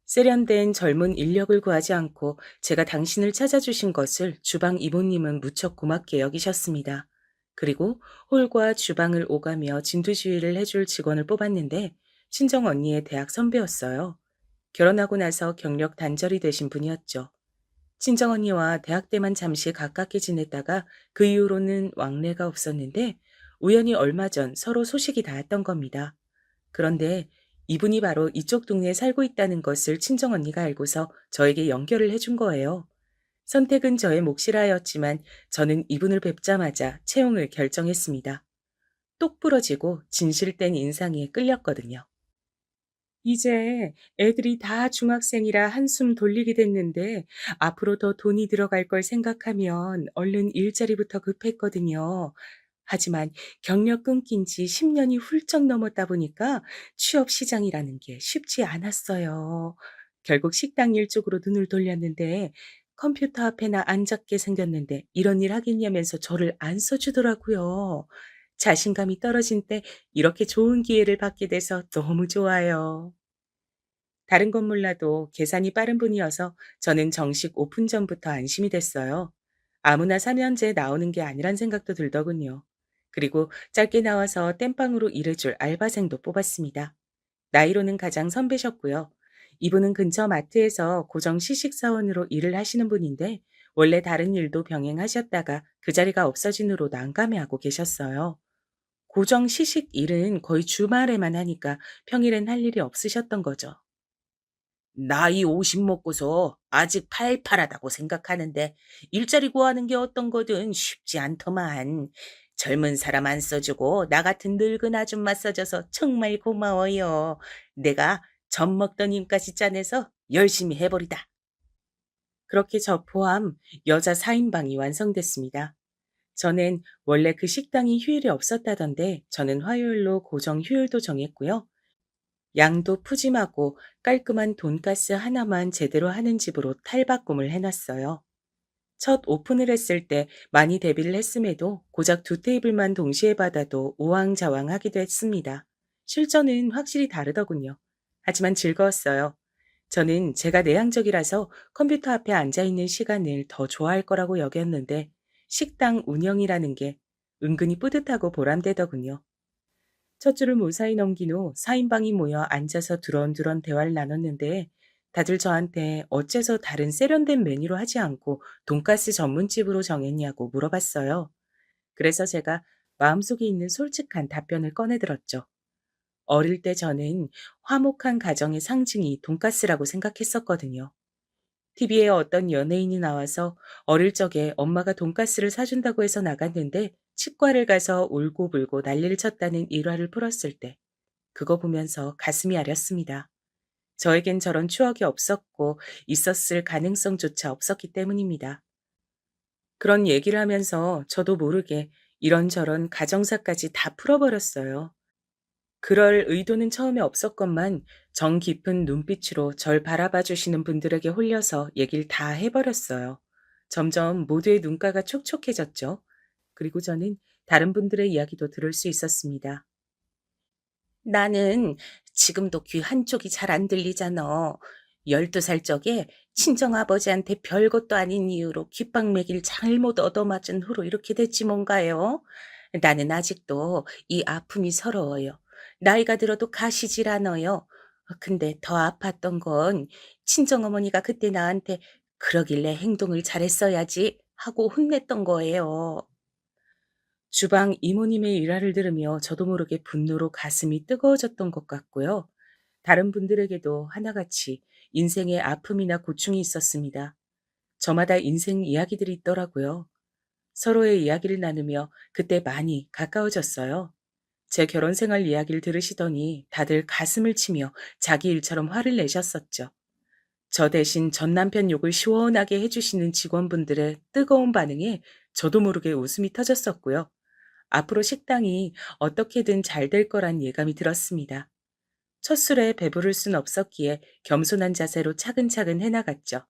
세련된 젊은 인력을 구하지 않고 제가 당신을 찾아주신 것을 주방 이모님은 무척 고맙게 여기셨습니다. 그리고 홀과 주방을 오가며 진두지휘를 해줄 직원을 뽑았는데 친정 언니의 대학 선배였어요. 결혼하고 나서 경력 단절이 되신 분이었죠. 친정 언니와 대학 때만 잠시 가깝게 지냈다가 그 이후로는 왕래가 없었는데 우연히 얼마 전 서로 소식이 닿았던 겁니다. 그런데 이분이 바로 이쪽 동네에 살고 있다는 것을 친정언니가 알고서 저에게 연결을 해준 거예요. 선택은 저의 몫이라였지만 저는 이분을 뵙자마자 채용을 결정했습니다. 똑 부러지고 진실된 인상에 끌렸거든요. 이제 애들이 다 중학생이라 한숨 돌리게 됐는데 앞으로 더 돈이 들어갈 걸 생각하면 얼른 일자리부터 급했거든요. 하지만 경력 끊긴 지 10년이 훌쩍 넘었다 보니까 취업 시장이라는 게 쉽지 않았어요. 결국 식당 일 쪽으로 눈을 돌렸는데 컴퓨터 앞에나 앉았게 생겼는데 이런 일 하겠냐면서 저를 안 써주더라고요. 자신감이 떨어진 때 이렇게 좋은 기회를 받게 돼서 너무 좋아요. 다른 건 몰라도 계산이 빠른 분이어서 저는 정식 오픈 전부터 안심이 됐어요. 아무나 3년제에 나오는 게 아니란 생각도 들더군요. 그리고 짧게 나와서 땜빵으로 일해줄 알바생도 뽑았습니다. 나이로는 가장 선배셨고요. 이분은 근처 마트에서 고정 시식사원으로 일을 하시는 분인데 원래 다른 일도 병행하셨다가 그 자리가 없어진 후로 난감해하고 계셨어요. 고정 시식 일은 거의 주말에만 하니까 평일엔 할 일이 없으셨던 거죠. 나이 50 먹고서 아직 팔팔하다고 생각하는데 일자리 구하는 게 어떤 거든 쉽지 않더만. 젊은 사람 안 써주고 나 같은 늙은 아줌마 써줘서 정말 고마워요. 내가 젖 먹던 힘까지 짜내서 열심히 해버리다. 그렇게 저 포함 여자 4인방이 완성됐습니다. 저는 원래 그 식당이 휴일이 없었다던데 저는 화요일로 고정 휴일도 정했고요. 양도 푸짐하고 깔끔한 돈가스 하나만 제대로 하는 집으로 탈바꿈을 해놨어요. 첫 오픈을 했을 때 많이 대비를 했음에도 고작 두 테이블만 동시에 받아도 우왕좌왕하기도 했습니다. 실전은 확실히 다르더군요. 하지만 즐거웠어요. 저는 제가 내향적이라서 컴퓨터 앞에 앉아있는 시간을 더 좋아할 거라고 여겼는데 식당 운영이라는 게 은근히 뿌듯하고 보람되더군요. 첫 줄을 무사히 넘긴 후 4인방이 모여 앉아서 두런두런 대화를 나눴는데 다들 저한테 어째서 다른 세련된 메뉴로 하지 않고 돈가스 전문집으로 정했냐고 물어봤어요. 그래서 제가 마음속에 있는 솔직한 답변을 꺼내들었죠. 어릴 때 저는 화목한 가정의 상징이 돈가스라고 생각했었거든요. TV에 어떤 연예인이 나와서 어릴 적에 엄마가 돈가스를 사준다고 해서 나갔는데 치과를 가서 울고불고 난리를 쳤다는 일화를 풀었을 때 그거 보면서 가슴이 아렸습니다. 저에겐 저런 추억이 없었고 있었을 가능성조차 없었기 때문입니다. 그런 얘기를 하면서 저도 모르게 이런저런 가정사까지 다 풀어버렸어요. 그럴 의도는 처음에 없었건만 정 깊은 눈빛으로 절 바라봐 주시는 분들에게 홀려서 얘기를 다 해버렸어요. 점점 모두의 눈가가 촉촉해졌죠. 그리고 저는 다른 분들의 이야기도 들을 수 있었습니다. 나는 지금도 귀 한쪽이 잘 안 들리잖아. 12살 적에 친정아버지한테 별것도 아닌 이유로 귓방맥이를 잘못 얻어맞은 후로 이렇게 됐지 뭔가요? 나는 아직도 이 아픔이 서러워요. 나이가 들어도 가시질 않아요. 근데 더 아팠던 건 친정어머니가 그때 나한테 그러길래 행동을 잘했어야지 하고 혼냈던 거예요. 주방 이모님의 일화를 들으며 저도 모르게 분노로 가슴이 뜨거워졌던 것 같고요. 다른 분들에게도 하나같이 인생의 아픔이나 고충이 있었습니다. 저마다 인생 이야기들이 있더라고요. 서로의 이야기를 나누며 그때 많이 가까워졌어요. 제 결혼 생활 이야기를 들으시더니 다들 가슴을 치며 자기 일처럼 화를 내셨었죠. 저 대신 전 남편 욕을 시원하게 해주시는 직원분들의 뜨거운 반응에 저도 모르게 웃음이 터졌었고요. 앞으로 식당이 어떻게든 잘 될 거란 예감이 들었습니다. 첫 술에 배부를 순 없었기에 겸손한 자세로 차근차근 해나갔죠.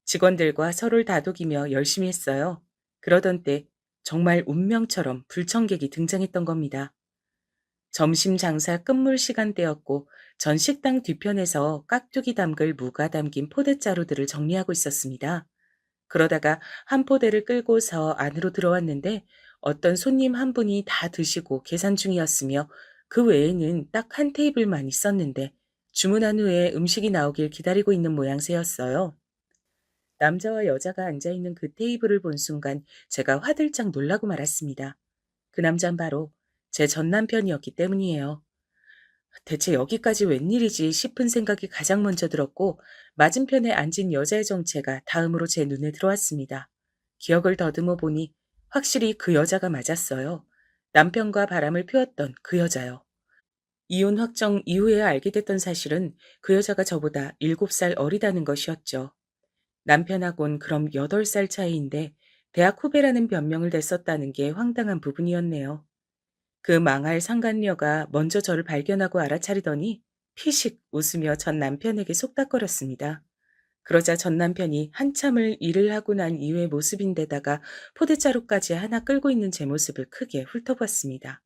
직원들과 서로를 다독이며 열심히 했어요. 그러던 때 정말 운명처럼 불청객이 등장했던 겁니다. 점심 장사 끝물 시간대였고 전 식당 뒤편에서 깍두기 담글 무가 담긴 포대자루들을 정리하고 있었습니다. 그러다가 한 포대를 끌고서 안으로 들어왔는데 어떤 손님 한 분이 다 드시고 계산 중이었으며 그 외에는 딱 한 테이블만 있었는데 주문한 후에 음식이 나오길 기다리고 있는 모양새였어요. 남자와 여자가 앉아있는 그 테이블을 본 순간 제가 화들짝 놀라고 말았습니다. 그 남잔 바로 제 전 남편이었기 때문이에요. 대체 여기까지 웬일이지 싶은 생각이 가장 먼저 들었고 맞은편에 앉은 여자의 정체가 다음으로 제 눈에 들어왔습니다. 기억을 더듬어 보니 확실히 그 여자가 맞았어요. 남편과 바람을 피웠던 그 여자요. 이혼 확정 이후에 알게 됐던 사실은 그 여자가 저보다 7살 어리다는 것이었죠. 남편하곤 그럼 8살 차이인데 대학 후배라는 변명을 댔었다는 게 황당한 부분이었네요. 그 망할 상간녀가 먼저 저를 발견하고 알아차리더니 피식 웃으며 전 남편에게 속닥거렸습니다. 그러자 전 남편이 한참을 일을 하고 난 이후의 모습인데다가 포대자루까지 하나 끌고 있는 제 모습을 크게 훑어봤습니다.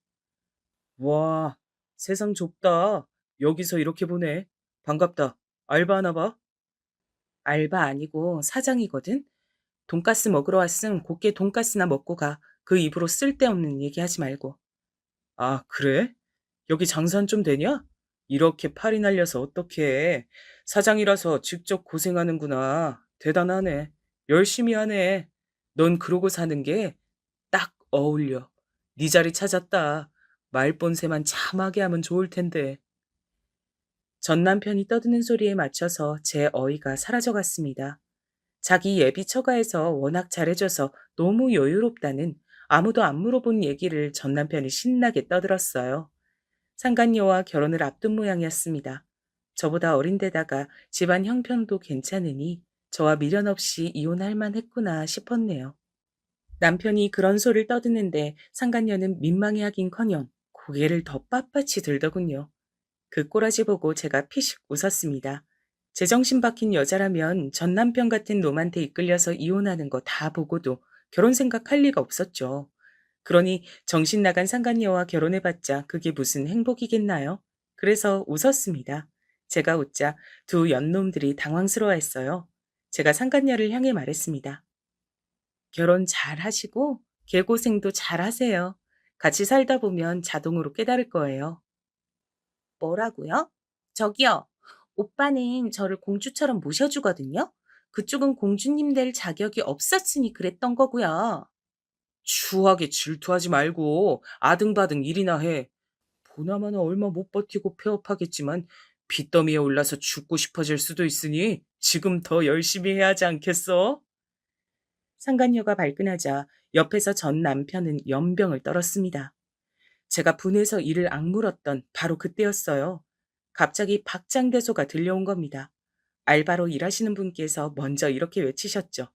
와, 세상 좁다. 여기서 이렇게 보네. 반갑다. 알바하나 봐. 알바 아니고 사장이거든? 돈가스 먹으러 왔음 곱게 돈가스나 먹고 가. 그 입으로 쓸데없는 얘기하지 말고. 아, 그래? 여기 장사는 좀 되냐? 이렇게 팔이 날려서 어떡해. 사장이라서 직접 고생하는구나. 대단하네. 열심히 하네. 넌 그러고 사는 게 딱 어울려. 네 자리 찾았다. 말본새만 참하게 하면 좋을 텐데. 전 남편이 떠드는 소리에 맞춰서 제 어이가 사라져갔습니다. 자기 예비 처가에서 워낙 잘해줘서 너무 여유롭다는 아무도 안 물어본 얘기를 전 남편이 신나게 떠들었어요. 상간녀와 결혼을 앞둔 모양이었습니다. 저보다 어린데다가 집안 형편도 괜찮으니 저와 미련 없이 이혼할 만했구나 싶었네요. 남편이 그런 소리를 떠드는데 상간녀는 민망해하긴커녕 고개를 더 빳빳이 들더군요. 그 꼬라지 보고 제가 피식 웃었습니다. 제정신 박힌 여자라면 전 남편 같은 놈한테 이끌려서 이혼하는 거 다 보고도 결혼 생각할 리가 없었죠. 그러니 정신 나간 상간녀와 결혼해봤자 그게 무슨 행복이겠나요? 그래서 웃었습니다. 제가 웃자 두 연놈들이 당황스러워했어요. 제가 상간녀를 향해 말했습니다. 결혼 잘 하시고 개고생도 잘 하세요. 같이 살다 보면 자동으로 깨달을 거예요. 뭐라고요? 저기요. 오빠는 저를 공주처럼 모셔주거든요. 그쪽은 공주님 될 자격이 없었으니 그랬던 거고요. 추하게 질투하지 말고 아등바등 일이나 해. 보나마나 얼마 못 버티고 폐업하겠지만 빚더미에 올라서 죽고 싶어질 수도 있으니 지금 더 열심히 해야 하지 않겠어? 상간녀가 발끈하자 옆에서 전 남편은 연병을 떨었습니다. 제가 분해서 이를 악물었던 바로 그때였어요. 갑자기 박장대소가 들려온 겁니다. 알바로 일하시는 분께서 먼저 이렇게 외치셨죠.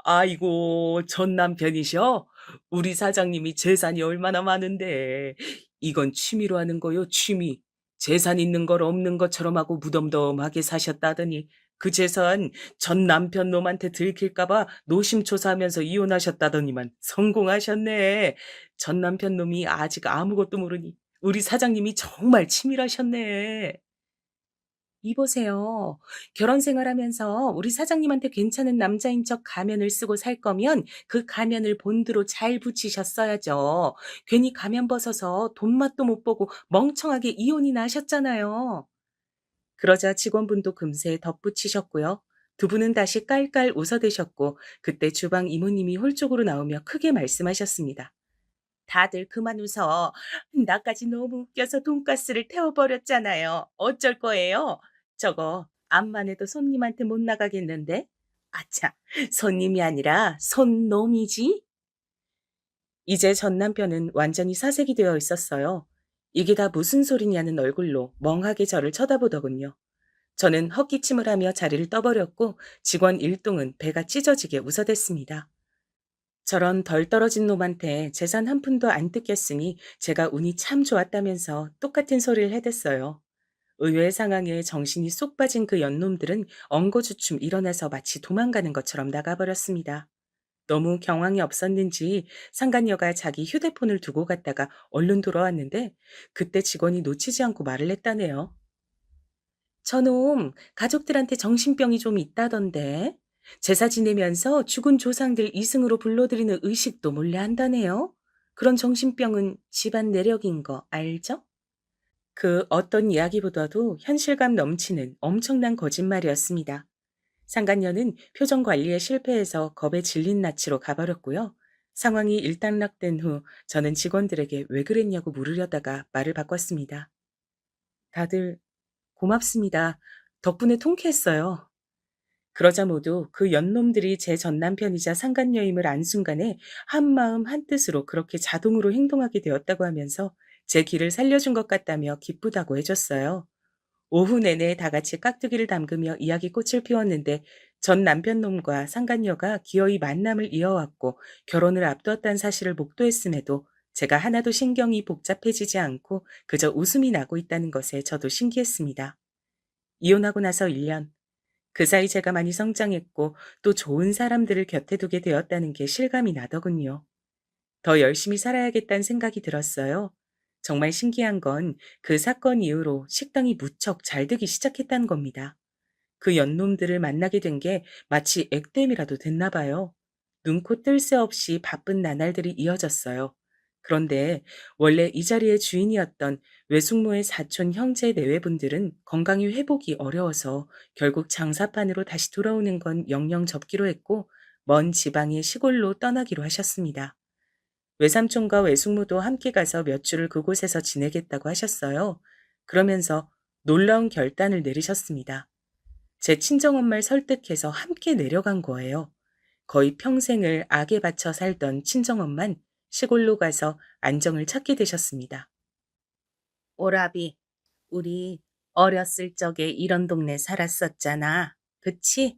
아이고, 전 남편이셔? 우리 사장님이 재산이 얼마나 많은데. 이건 취미로 하는 거요, 취미. 재산 있는 걸 없는 것처럼 하고 무덤덤하게 사셨다더니 그 재산 전 남편 놈한테 들킬까봐 노심초사하면서 이혼하셨다더니만 성공하셨네. 전 남편 놈이 아직 아무것도 모르니 우리 사장님이 정말 치밀하셨네. 이보세요. 결혼 생활하면서 우리 사장님한테 괜찮은 남자인 척 가면을 쓰고 살 거면 그 가면을 본드로 잘 붙이셨어야죠. 괜히 가면 벗어서 돈 맛도 못 보고 멍청하게 이혼이나 하셨잖아요. 그러자 직원분도 금세 덧붙이셨고요. 두 분은 다시 깔깔 웃어대셨고 그때 주방 이모님이 홀쪽으로 나오며 크게 말씀하셨습니다. 다들 그만 웃어. 나까지 너무 웃겨서 돈가스를 태워버렸잖아요. 어쩔 거예요? 저거 암만 해도 손님한테 못 나가겠는데? 아차, 손님이 아니라 손놈이지? 이제 전 남편은 완전히 사색이 되어 있었어요. 이게 다 무슨 소리냐는 얼굴로 멍하게 저를 쳐다보더군요. 저는 헛기침을 하며 자리를 떠버렸고 직원 일동은 배가 찢어지게 웃어댔습니다. 저런 덜 떨어진 놈한테 재산 한 푼도 안 뜯겼으니 제가 운이 참 좋았다면서 똑같은 소리를 해댔어요. 의외의 상황에 정신이 쏙 빠진 그 연놈들은 엉거주춤 일어나서 마치 도망가는 것처럼 나가버렸습니다. 너무 경황이 없었는지 상간녀가 자기 휴대폰을 두고 갔다가 얼른 돌아왔는데 그때 직원이 놓치지 않고 말을 했다네요. 저놈 가족들한테 정신병이 좀 있다던데 제사 지내면서 죽은 조상들 이승으로 불러들이는 의식도 몰래 한다네요. 그런 정신병은 집안 내력인 거 알죠? 그 어떤 이야기보다도 현실감 넘치는 엄청난 거짓말이었습니다. 상간녀는 표정 관리에 실패해서 겁에 질린 낯으로 가버렸고요. 상황이 일단락된 후 저는 직원들에게 왜 그랬냐고 물으려다가 말을 바꿨습니다. 다들 고맙습니다. 덕분에 통쾌했어요. 그러자 모두 그 연놈들이 제 전남편이자 상간녀임을 안 순간에 한마음 한뜻으로 그렇게 자동으로 행동하게 되었다고 하면서 제 길을 살려준 것 같다며 기쁘다고 해줬어요. 오후 내내 다 같이 깍두기를 담그며 이야기꽃을 피웠는데 전 남편놈과 상간녀가 기어이 만남을 이어왔고 결혼을 앞두었다는 사실을 목도했음에도 제가 하나도 신경이 복잡해지지 않고 그저 웃음이 나고 있다는 것에 저도 신기했습니다. 이혼하고 나서 1년, 그 사이 제가 많이 성장했고 또 좋은 사람들을 곁에 두게 되었다는 게 실감이 나더군요. 더 열심히 살아야겠다는 생각이 들었어요. 정말 신기한 건 그 사건 이후로 식당이 무척 잘 되기 시작했다는 겁니다. 그 연놈들을 만나게 된 게 마치 액땜이라도 됐나 봐요. 눈코 뜰 새 없이 바쁜 나날들이 이어졌어요. 그런데 원래 이 자리의 주인이었던 외숙모의 사촌 형제 내외분들은 건강이 회복이 어려워서 결국 장사판으로 다시 돌아오는 건 영영 접기로 했고 먼 지방의 시골로 떠나기로 하셨습니다. 외삼촌과 외숙모도 함께 가서 몇 주를 그곳에서 지내겠다고 하셨어요. 그러면서 놀라운 결단을 내리셨습니다. 제 친정엄마를 설득해서 함께 내려간 거예요. 거의 평생을 악에 바쳐 살던 친정엄만 시골로 가서 안정을 찾게 되셨습니다. 오라비, 우리 어렸을 적에 이런 동네 살았었잖아. 그치?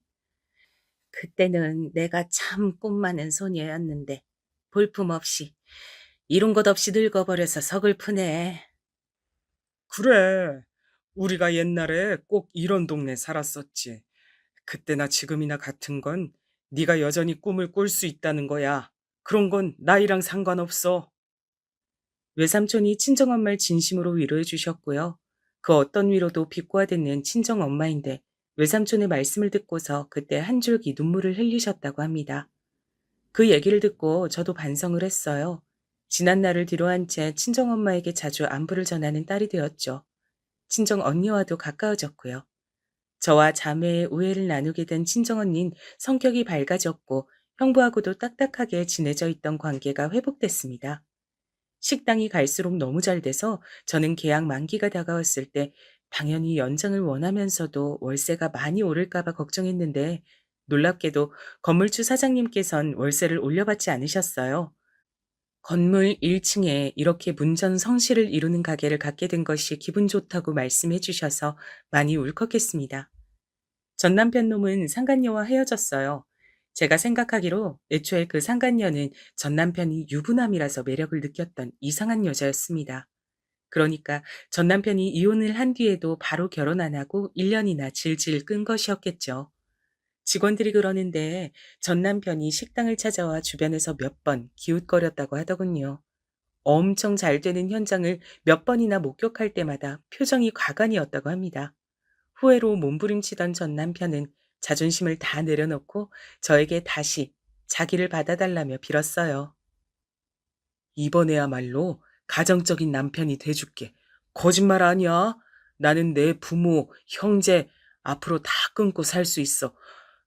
그때는 내가 참 꿈 많은 소녀였는데 볼품없이 이룬 것 없이 늙어버려서 서글프네. 그래. 우리가 옛날에 꼭 이런 동네 살았었지. 그때나 지금이나 같은 건 네가 여전히 꿈을 꿀 수 있다는 거야. 그런 건 나이랑 상관없어. 외삼촌이 친정엄마를 진심으로 위로해 주셨고요. 그 어떤 위로도 비꼬아듣는 친정엄마인데 외삼촌의 말씀을 듣고서 그때 한 줄기 눈물을 흘리셨다고 합니다. 그 얘기를 듣고 저도 반성을 했어요. 지난 날을 뒤로한 채 친정엄마에게 자주 안부를 전하는 딸이 되었죠. 친정언니와도 가까워졌고요. 저와 자매의 우애를 나누게 된 친정언니는 성격이 밝아졌고 형부하고도 딱딱하게 지내져 있던 관계가 회복됐습니다. 식당이 갈수록 너무 잘 돼서 저는 계약 만기가 다가왔을 때 당연히 연장을 원하면서도 월세가 많이 오를까 봐 걱정했는데 놀랍게도 건물주 사장님께선 월세를 올려받지 않으셨어요. 건물 1층에 이렇게 문전성시를 이루는 가게를 갖게 된 것이 기분 좋다고 말씀해 주셔서 많이 울컥했습니다. 전 남편 놈은 상간녀와 헤어졌어요. 제가 생각하기로 애초에 그 상간녀는 전 남편이 유부남이라서 매력을 느꼈던 이상한 여자였습니다. 그러니까 전 남편이 이혼을 한 뒤에도 바로 결혼 안 하고 1년이나 질질 끈 것이었겠죠. 직원들이 그러는데 전 남편이 식당을 찾아와 주변에서 몇 번 기웃거렸다고 하더군요. 엄청 잘 되는 현장을 몇 번이나 목격할 때마다 표정이 과간이었다고 합니다. 후회로 몸부림치던 전 남편은 자존심을 다 내려놓고 저에게 다시 자기를 받아달라며 빌었어요. 이번에야말로 가정적인 남편이 돼줄게. 거짓말 아니야. 나는 내 부모, 형제 앞으로 다 끊고 살 수 있어.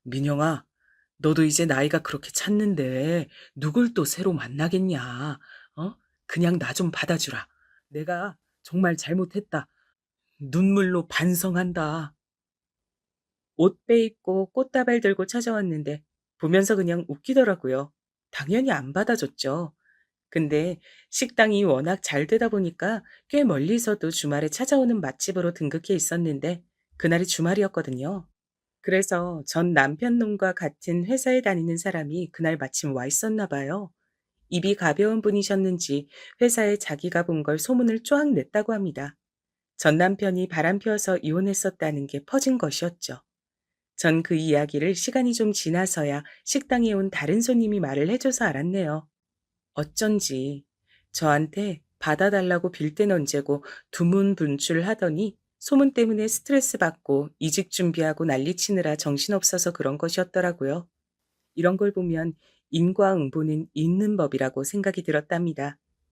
민영아, 너도 이제 나이가 그렇게 찼는데 누굴 또 새로 만나겠냐? 어? 그냥 나 좀 받아주라. 내가 정말 잘못했다. 눈물로 반성한다. 옷 빼입고 꽃다발 들고 찾아왔는데 보면서 그냥 웃기더라고요. 당연히 안 받아줬죠. 근데 식당이 워낙 잘 되다 보니까 꽤 멀리서도 주말에 찾아오는 맛집으로 등극해 있었는데 그날이 주말이었거든요. 그래서 전 남편 놈과 같은 회사에 다니는 사람이 그날 마침 와 있었나 봐요. 입이 가벼운 분이셨는지 회사에 자기가 본 걸 소문을 쫙 냈다고 합니다. 전 남편이 바람 피워서 이혼했었다는 게 퍼진 것이었죠. 전 그 이야기를 시간이 좀 지나서야 식당에 온 다른 손님이 말을 해줘서 알았네요. 어쩐지 저한테 받아달라고 빌 땐 언제고 두문분출하더니 소문 때문에 스트레스 받고 이직 준비하고 난리치느라 정신없어서 그런 것이었더라고요. 이런 걸 보면 인과응보는 있는 법이라고 생각이 들었답니다.